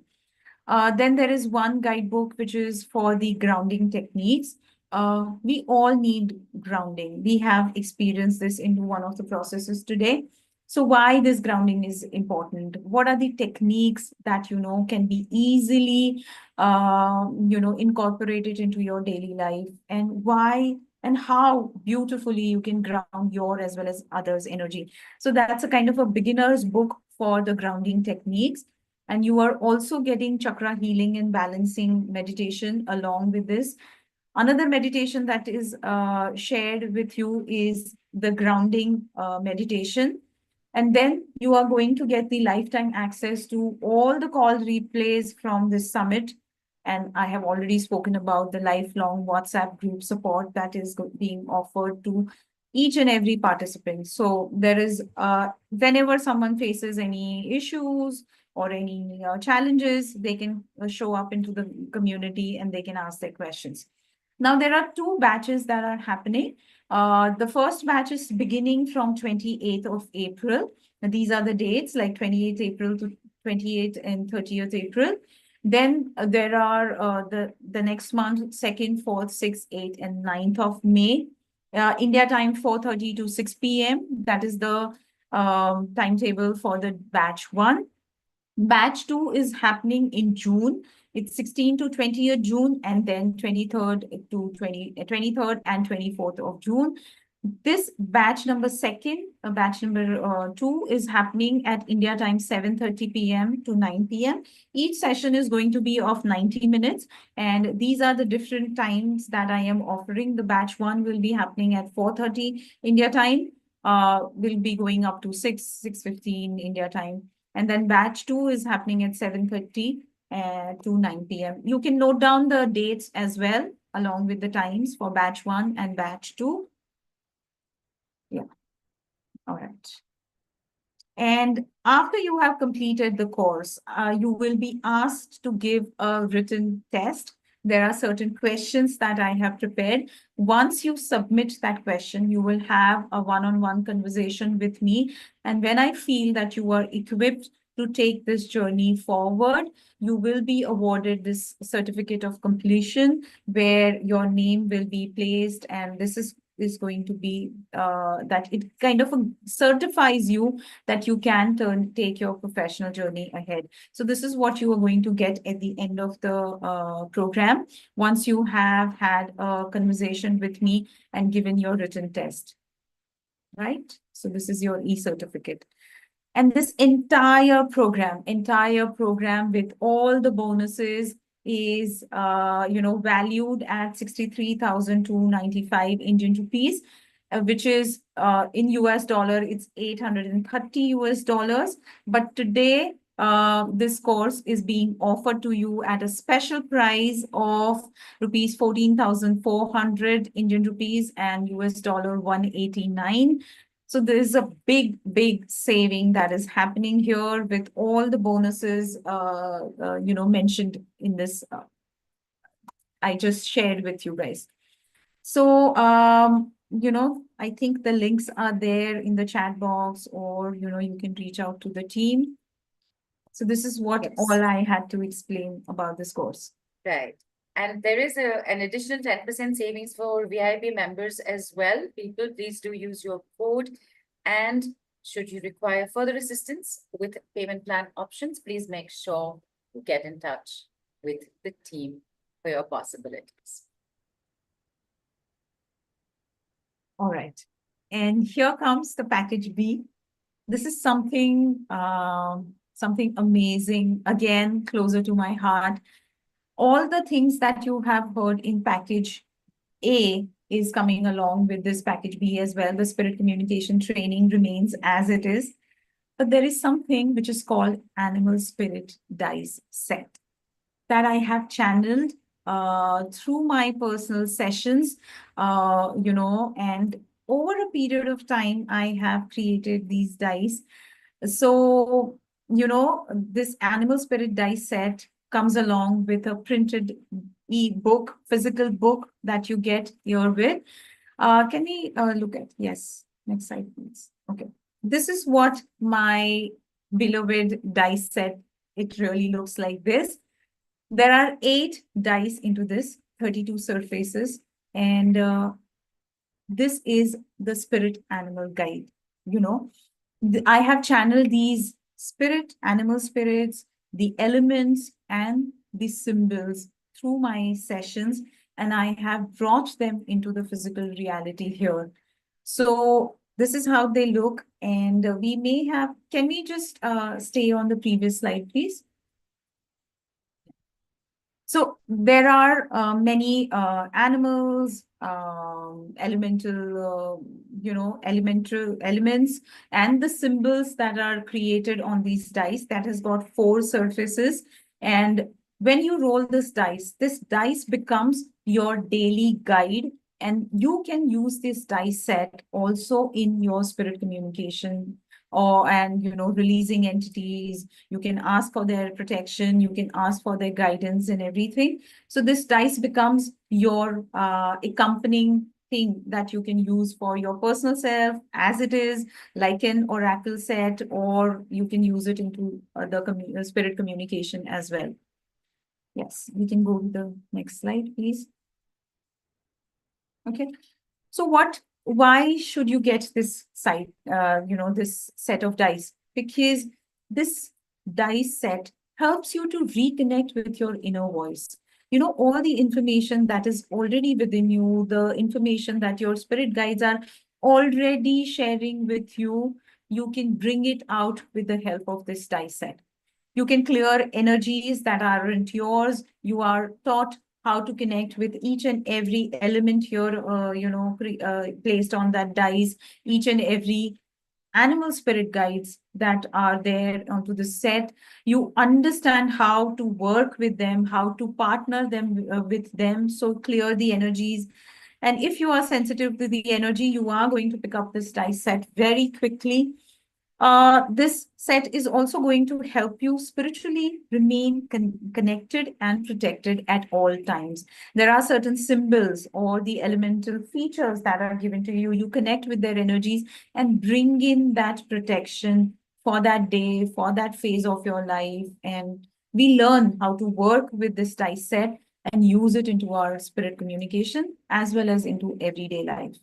[SPEAKER 2] Then there is one guidebook which is for the grounding techniques. We all need grounding. We have experienced this in one of the processes today. So why this grounding is important? What are the techniques that can be easily incorporated into your daily life, and why and how beautifully you can ground your as well as others' energy. So that's a kind of a beginner's book for the grounding techniques. And you are also getting chakra healing and balancing meditation along with this. Another meditation that is shared with you is the grounding meditation. And then you are going to get the lifetime access to all the call replays from this summit. And I have already spoken about the lifelong WhatsApp group support that is being offered to each and every participant. So there is, whenever someone faces any issues or any challenges, they can show up into the community and they can ask their questions. Now, there are two batches that are happening. The first batch is beginning from 28th of April. These are the dates, like 28th April to 28th and 30th April. Then there are the next month, 2nd, 4th, 6th, 8th, and 9th of May. India time 4:30 to 6 p.m. That is the timetable for the batch 1. Batch 2 is happening in June. It's 16th to 20th June, and then 23rd and 24th of June. This batch number 2 is happening at India time 7:30 p.m. to 9 p.m. Each session is going to be of 90 minutes. And these are the different times that I am offering. The batch 1 will be happening at 4:30 India time. Will be going up to 6:15 India time. And then batch 2 is happening at 7:30 to 9 p.m. You can note down the dates as well, along with the times for batch 1 and batch 2. Yeah. All right. And after you have completed the course, you will be asked to give a written test. There are certain questions that I have prepared. Once you submit that question, you will have a one-on-one conversation with me. And when I feel that you are equipped to take this journey forward, you will be awarded this certificate of completion where your name will be placed. And this is going to be that it kind of certifies you that you can take your professional journey ahead. So this is what you are going to get at the end of the program, once you have had a conversation with me and given your written test, right? So this is your e-certificate. And this entire program with all the bonuses is, valued at 63,295 Indian rupees, which is in US dollar, it's 830 US dollars. But today, this course is being offered to you at a special price of rupees 14,400 Indian rupees and US dollar 189. So there is a big, big saving that is happening here with all the bonuses, mentioned in this. I just shared with you guys. So, I think the links are there in the chat box, or, you can reach out to the team. So this is what all I had to explain about this course.
[SPEAKER 1] Right. And there is an additional 10% savings for VIP members as well. People, please do use your code. And should you require further assistance with payment plan options, please make sure you get in touch with the team for your possibilities.
[SPEAKER 2] All right. And here comes the package B. This is something amazing, again, closer to my heart. All the things that you have heard in package A is coming along with this package B as well. The spirit communication training remains as it is. But there is something which is called animal spirit dice set that I have channeled through my personal sessions, and over a period of time, I have created these dice. So, this animal spirit dice set comes along with a printed e-book, physical book that you get here with. Can we look at? Yes, next slide, please. Okay. This is what my beloved dice set, it really looks like this. There are 8 dice into this, 32 surfaces, and this is the spirit animal guide. I have channeled these animal spirits, the elements, and the symbols through my sessions, and I have brought them into the physical reality here. So this is how they look, and we may have, can we just stay on the previous slide, please? So there are many animals, elemental elements, and the symbols that are created on these dice that has got 4 surfaces. And when you roll this dice becomes your daily guide, and you can use this dice set also in your spirit communication and releasing entities. You can ask for their protection, you can ask for their guidance and everything. So this dice becomes your accompanying thing that you can use for your personal self as it is, like an oracle set, or you can use it into the spirit communication as well. Yes, we can go to the next slide, please. Okay. So why should you get this this set of dice? Because this dice set helps you to reconnect with your inner voice. All the information that is already within you, the information that your spirit guides are already sharing with you, you can bring it out with the help of this dice set. You can clear energies that aren't yours. You are taught how to connect with each and every element here, placed on that dice, each and every animal spirit guides that are there onto the set. You understand how to work with them, how to partner them with them. So clear the energies. And if you are sensitive to the energy, you are going to pick up this dice set very quickly. This set is also going to help you spiritually remain connected and protected at all times. There are certain symbols or the elemental features that are given to you. You connect with their energies and bring in that protection for that day, for that phase of your life. And we learn how to work with this dice set and use it into our spirit communication as well as into everyday life.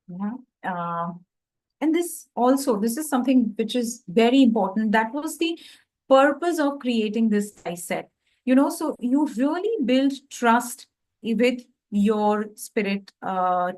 [SPEAKER 2] Yeah. And this is something which is very important. That was the purpose of creating this dice set. So you really build trust with your spirit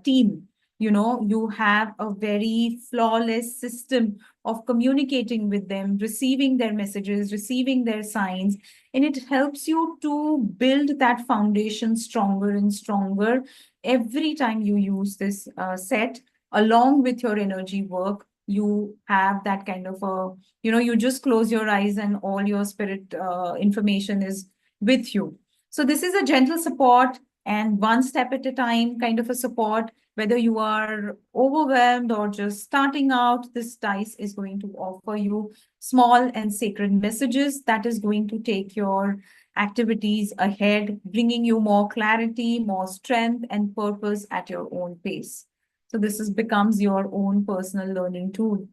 [SPEAKER 2] team. You have a very flawless system of communicating with them, receiving their messages, receiving their signs, and it helps you to build that foundation stronger and stronger every time you use this set along with your energy work. You have that kind of a, you just close your eyes and all your spirit information is with you. So this is a gentle support and one step at a time kind of a support. Whether you are overwhelmed or just starting out, this dice is going to offer you small and sacred messages that is going to take your activities ahead, bringing you more clarity, more strength and purpose at your own pace. So this becomes your own personal learning tool.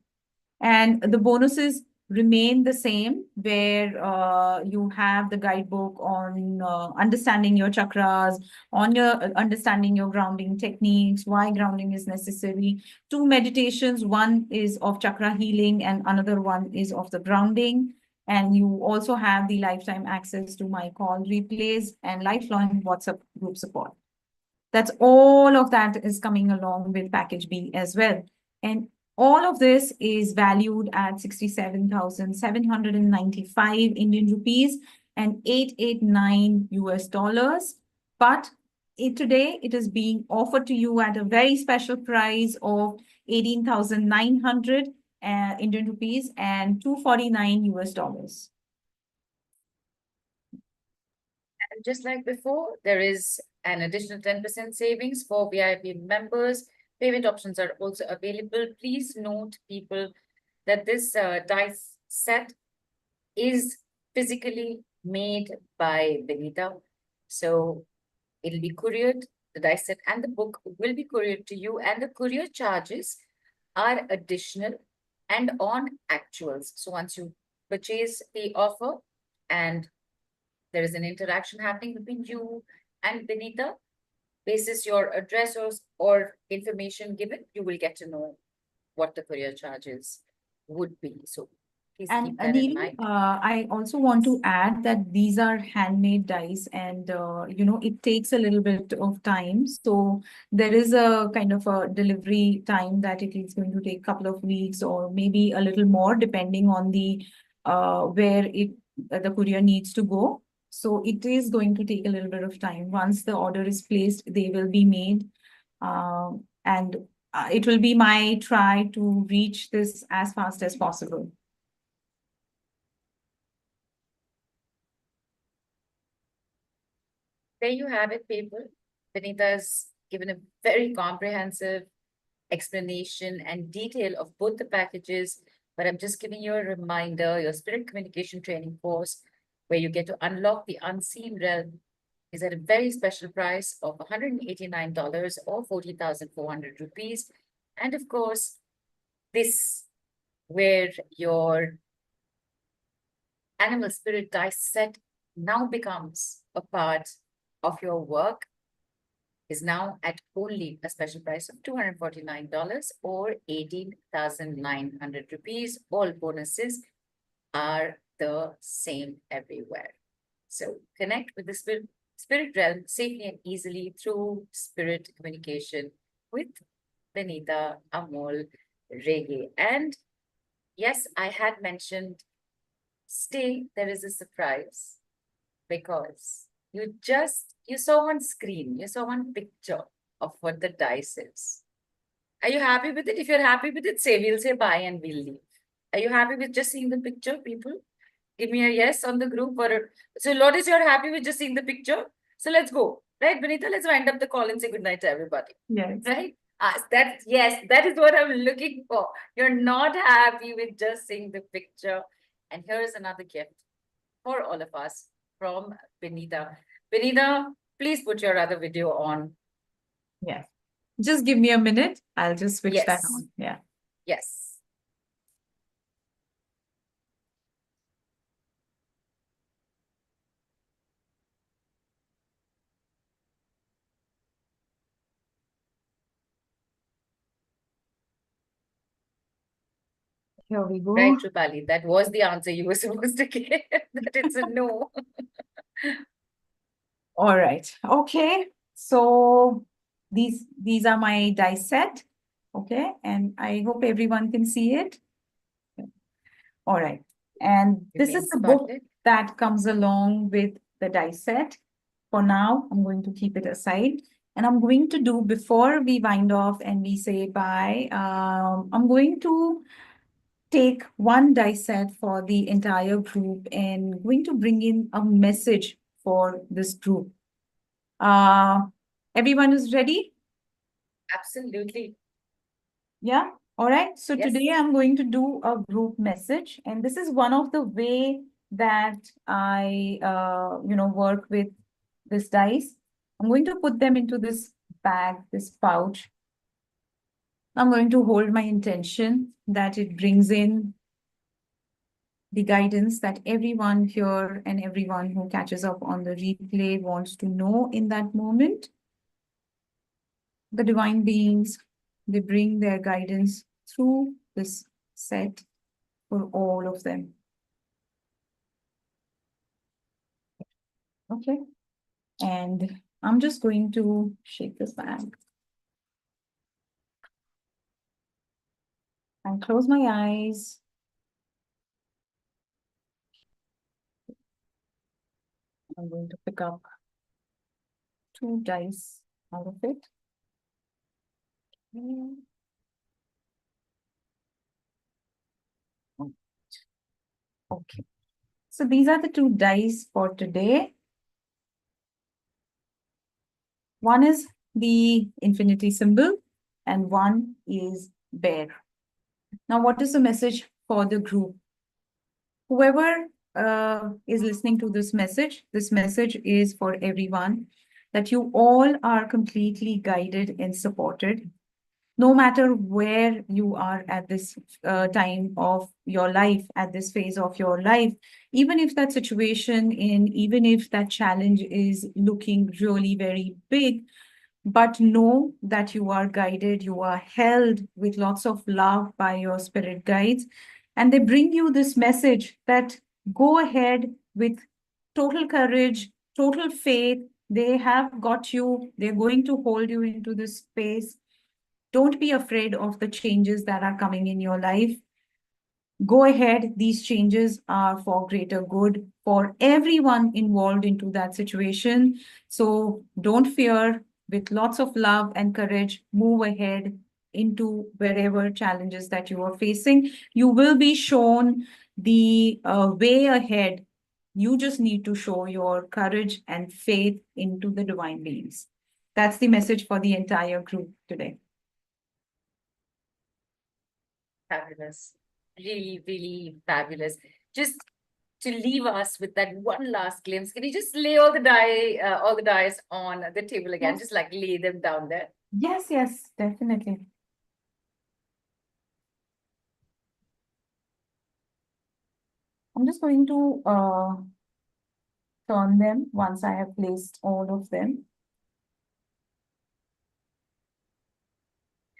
[SPEAKER 2] And the bonuses remain the same, where you have the guidebook on understanding your chakras, on your understanding your grounding techniques, why grounding is necessary. 2 meditations, one is of chakra healing and another one is of the grounding. And you also have the lifetime access to my call replays and lifelong WhatsApp group support. That's all of that is coming along with package B as well. And all of this is valued at 67,795 Indian rupees and $889 US. But today it is being offered to you at a very special price of 18,900 Indian rupees and 249 US dollars.
[SPEAKER 1] And just like before, there is an additional 10% savings for VIP members. Payment options are also available. Please note, people, that this dice set is physically made by Binita. So it'll be couriered, the dice set and the book will be couriered to you, and the courier charges are additional and on actuals. So once you purchase the offer and there is an interaction happening between you and Binita, basis your address or information given, you will get to know what the courier charges would be. So please
[SPEAKER 2] And
[SPEAKER 1] keep that in
[SPEAKER 2] Anil,
[SPEAKER 1] mind.
[SPEAKER 2] I also want to add that these are handmade dice, and it takes a little bit of time. So there is a kind of a delivery time that it is going to take a couple of weeks or maybe a little more, depending on the where the courier needs to go. So it is going to take a little bit of time. Once the order is placed, they will be made, and it will be my try to reach this as fast as possible.
[SPEAKER 1] There you have it, people. Binita has given a very comprehensive explanation and detail of both the packages, but I'm just giving you a reminder, your spirit communication training course, where you get to unlock the unseen realm, is at a very special price of $189 or 40,400 rupees. And of course, this, where your animal spirit dice set now becomes a part of your work, is now at only a special price of $249 or 18,900 rupees. All bonuses are the same everywhere. So connect with the spirit realm safely and easily through spirit communication with Binita, Aamol, Rege. And yes, I had mentioned, stay, there is a surprise, because you saw on screen, you saw one picture of what the dice is. Are you happy with it? If you're happy with it, we'll say bye and we'll leave. Are you happy with just seeing the picture, people? Give me a yes on the group. So Lotus, you're happy with just seeing the picture? So let's go. Right, Binita, let's wind up the call and say good night to everybody.
[SPEAKER 2] Yes.
[SPEAKER 1] Right? Yes, that is what I'm looking for. You're not happy with just seeing the picture. And here is another gift for all of us from Binita. Binita, please put your other video on.
[SPEAKER 2] Yes. Just give me a minute. I'll just switch that
[SPEAKER 1] Yes.
[SPEAKER 2] on. Yeah.
[SPEAKER 1] Yes.
[SPEAKER 2] Here we go.
[SPEAKER 1] Right, Rupali, that was the answer you were supposed to give, that it's a no.
[SPEAKER 2] All right. Okay. So these are my dice set. Okay. And I hope everyone can see it. All right. And this is the book that comes along with the dice set. For now, I'm going to keep it aside. And I'm going to do, before we wind off and we say bye, I'm going to take one dice set for the entire group and going to bring in a message for this group. Everyone is ready?
[SPEAKER 1] Absolutely.
[SPEAKER 2] Yeah. All right. So
[SPEAKER 1] Yes.
[SPEAKER 2] today I'm going to do a group message, and this is one of the way that I, work with this dice. I'm going to put them into this bag, this pouch. I'm going to hold my intention that it brings in the guidance that everyone here and everyone who catches up on the replay wants to know in that moment. The divine beings, they bring their guidance through this set for all of them. Okay. And I'm just going to shake this bag and close my eyes. I'm going to pick up 2 dice out of it. Okay. So these are the 2 dice for today. One is the infinity symbol and one is bear. Now, what is the message for the group? Whoever is listening to this message is for everyone, that you all are completely guided and supported. No matter where you are at this time of your life, at this phase of your life, even if that situation even if that challenge is looking really very big, but know that you are guided, you are held with lots of love by your spirit guides. And they bring you this message that go ahead with total courage, total faith. They have got you, they're going to hold you into this space. Don't be afraid of the changes that are coming in your life. Go ahead. These changes are for greater good for everyone involved into that situation. So don't fear. With lots of love and courage, move ahead into wherever challenges that you are facing. You will be shown the way ahead. You just need to show your courage and faith into the divine beings. That's the message for the entire group today.
[SPEAKER 1] Fabulous. Really, really fabulous. Just to leave us with that one last glimpse, can you just lay all the dice on the table again?
[SPEAKER 2] Yes.
[SPEAKER 1] Just like lay them down there.
[SPEAKER 2] Yes, yes, definitely. I'm just going to turn them once I have placed all of them.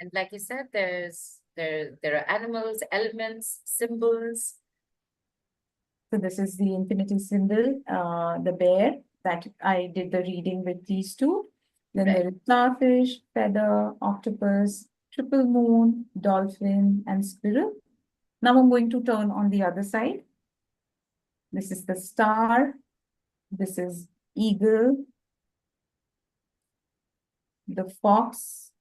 [SPEAKER 1] And like you said, there are animals, elements, symbols.
[SPEAKER 2] So this is the infinity symbol, the bear that I did the reading with these 2. Then
[SPEAKER 1] Right.
[SPEAKER 2] there is starfish, feather, octopus, triple moon, dolphin, and squirrel. Now I'm going to turn on the other side. This is the star. This is eagle, the fox,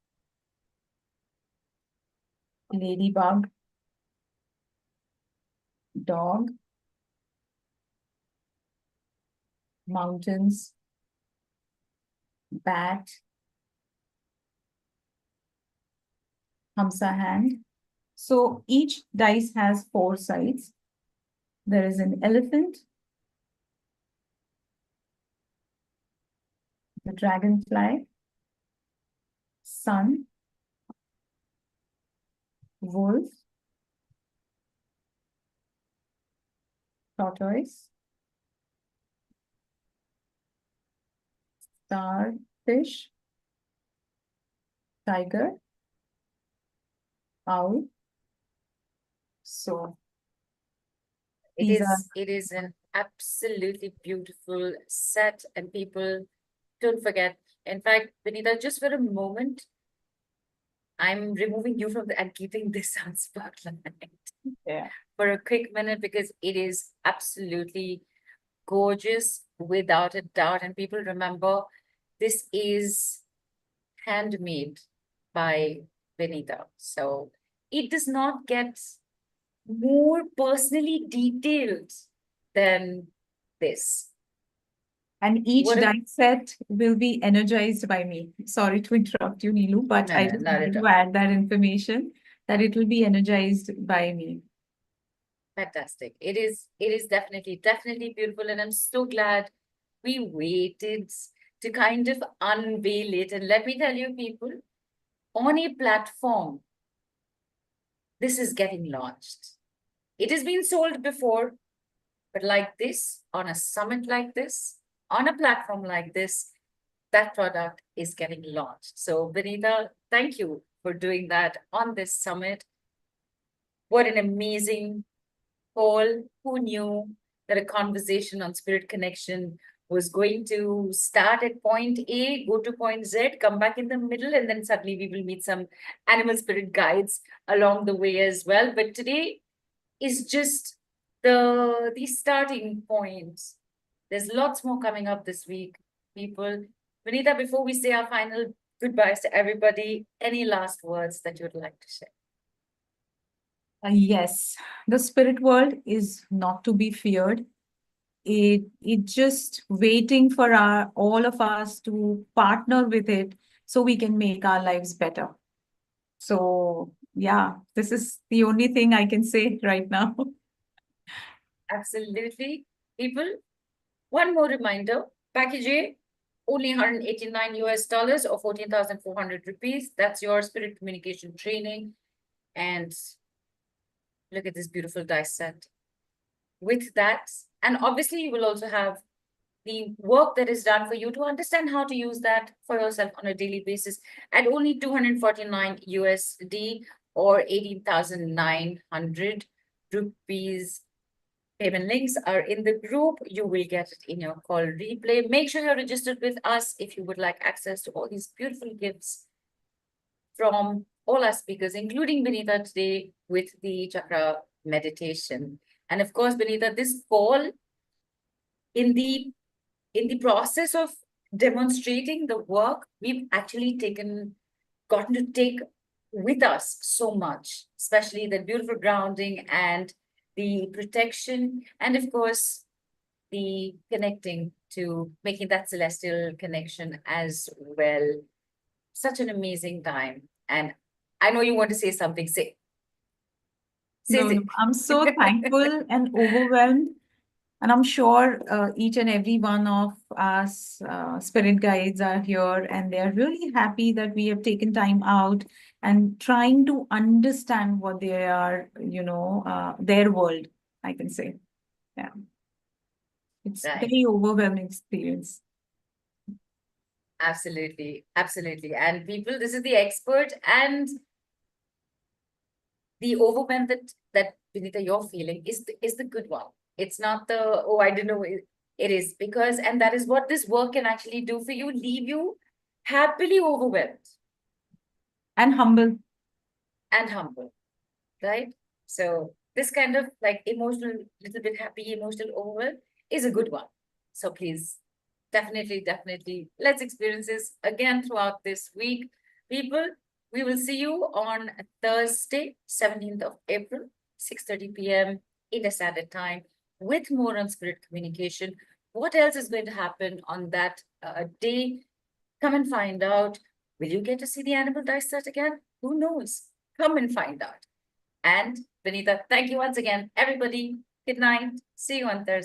[SPEAKER 2] ladybug, dog, mountains, bat, Hamsa hand. So each dice has 4 sides. There is an elephant, the dragonfly, sun, wolf, tortoise, starfish, tiger, owl. So
[SPEAKER 1] It is an absolutely beautiful set, and people don't forget. In fact, Binita, just for a moment, I'm removing you from and keeping this on spotlight.
[SPEAKER 2] Yeah.
[SPEAKER 1] For a quick minute, because it is absolutely gorgeous without a doubt. And people remember, this is handmade by Binita. So it does not get more personally detailed than this.
[SPEAKER 2] And each
[SPEAKER 1] What a-
[SPEAKER 2] dice set will be energized by me. Sorry to interrupt you, Neelu, but
[SPEAKER 1] No,
[SPEAKER 2] I
[SPEAKER 1] no,
[SPEAKER 2] just
[SPEAKER 1] not
[SPEAKER 2] wanted
[SPEAKER 1] at
[SPEAKER 2] to
[SPEAKER 1] all.
[SPEAKER 2] add that information that it will be energized by me.
[SPEAKER 1] Fantastic. It is definitely beautiful. And I'm so glad we waited to kind of unveil it. And let me tell you, people, on a platform, this is getting launched. It has been sold before, but like this, on a summit like this, on a platform like this, that product is getting launched. So, Binita, thank you for doing that on this summit. What an amazing call. Who knew that a conversation on spirit connection was going to start at point A, go to point Z, come back in the middle, and then suddenly we will meet some animal spirit guides along the way as well. But today is just the starting point. There's lots more coming up this week, people. Binita, before we say our final goodbyes to everybody, any last words that you would like to share?
[SPEAKER 2] Yes, the spirit world is not to be feared. It just waiting for all of us to partner with it so we can make our lives better. So yeah, this is the only thing I can say right now.
[SPEAKER 1] Absolutely. People, one more reminder, package A, only 189 US dollars or 14,400 rupees. That's your spirit communication training. And look at this beautiful dice set. With that, and obviously you will also have the work that is done for you to understand how to use that for yourself on a daily basis at only 249 USD or 18,900 rupees. Payment links are in the group. You will get it in your call replay. Make sure you're registered with us if you would like access to all these beautiful gifts from all our speakers, including Binita today with the chakra meditation. And of course, Binita, this call in the process of demonstrating the work, we've actually gotten to take with us so much, especially the beautiful grounding and the protection, and of course, the connecting to making that celestial connection as well. Such an amazing time. And I know you want to say something. Say
[SPEAKER 2] No,
[SPEAKER 1] it.
[SPEAKER 2] I'm so thankful and overwhelmed. And I'm sure each and every one of us spirit guides are here and they're really happy that we have taken time out and trying to understand what they are, their world, I can say. Yeah. It's
[SPEAKER 1] Right.
[SPEAKER 2] very overwhelming experience.
[SPEAKER 1] Absolutely. Absolutely. And people, this is the expert and the overwhelm that Binita, you're feeling is the good one. It's not the, oh, I didn't know it is because, and that is what this work can actually do for you, leave you happily overwhelmed.
[SPEAKER 2] And humble.
[SPEAKER 1] And humble, right? So this kind of like emotional, little bit happy, emotional overwhelm is a good one. So please, definitely, let's experience this again throughout this week. People, we will see you on Thursday, 17th of April, 6:30 p.m. India Standard Time with more on spirit communication. What else is going to happen on that day? Come and find out. Will you get to see the animal dice set again? Who knows? Come and find out. And Binita, thank you once again, everybody. Good night. See you on Thursday.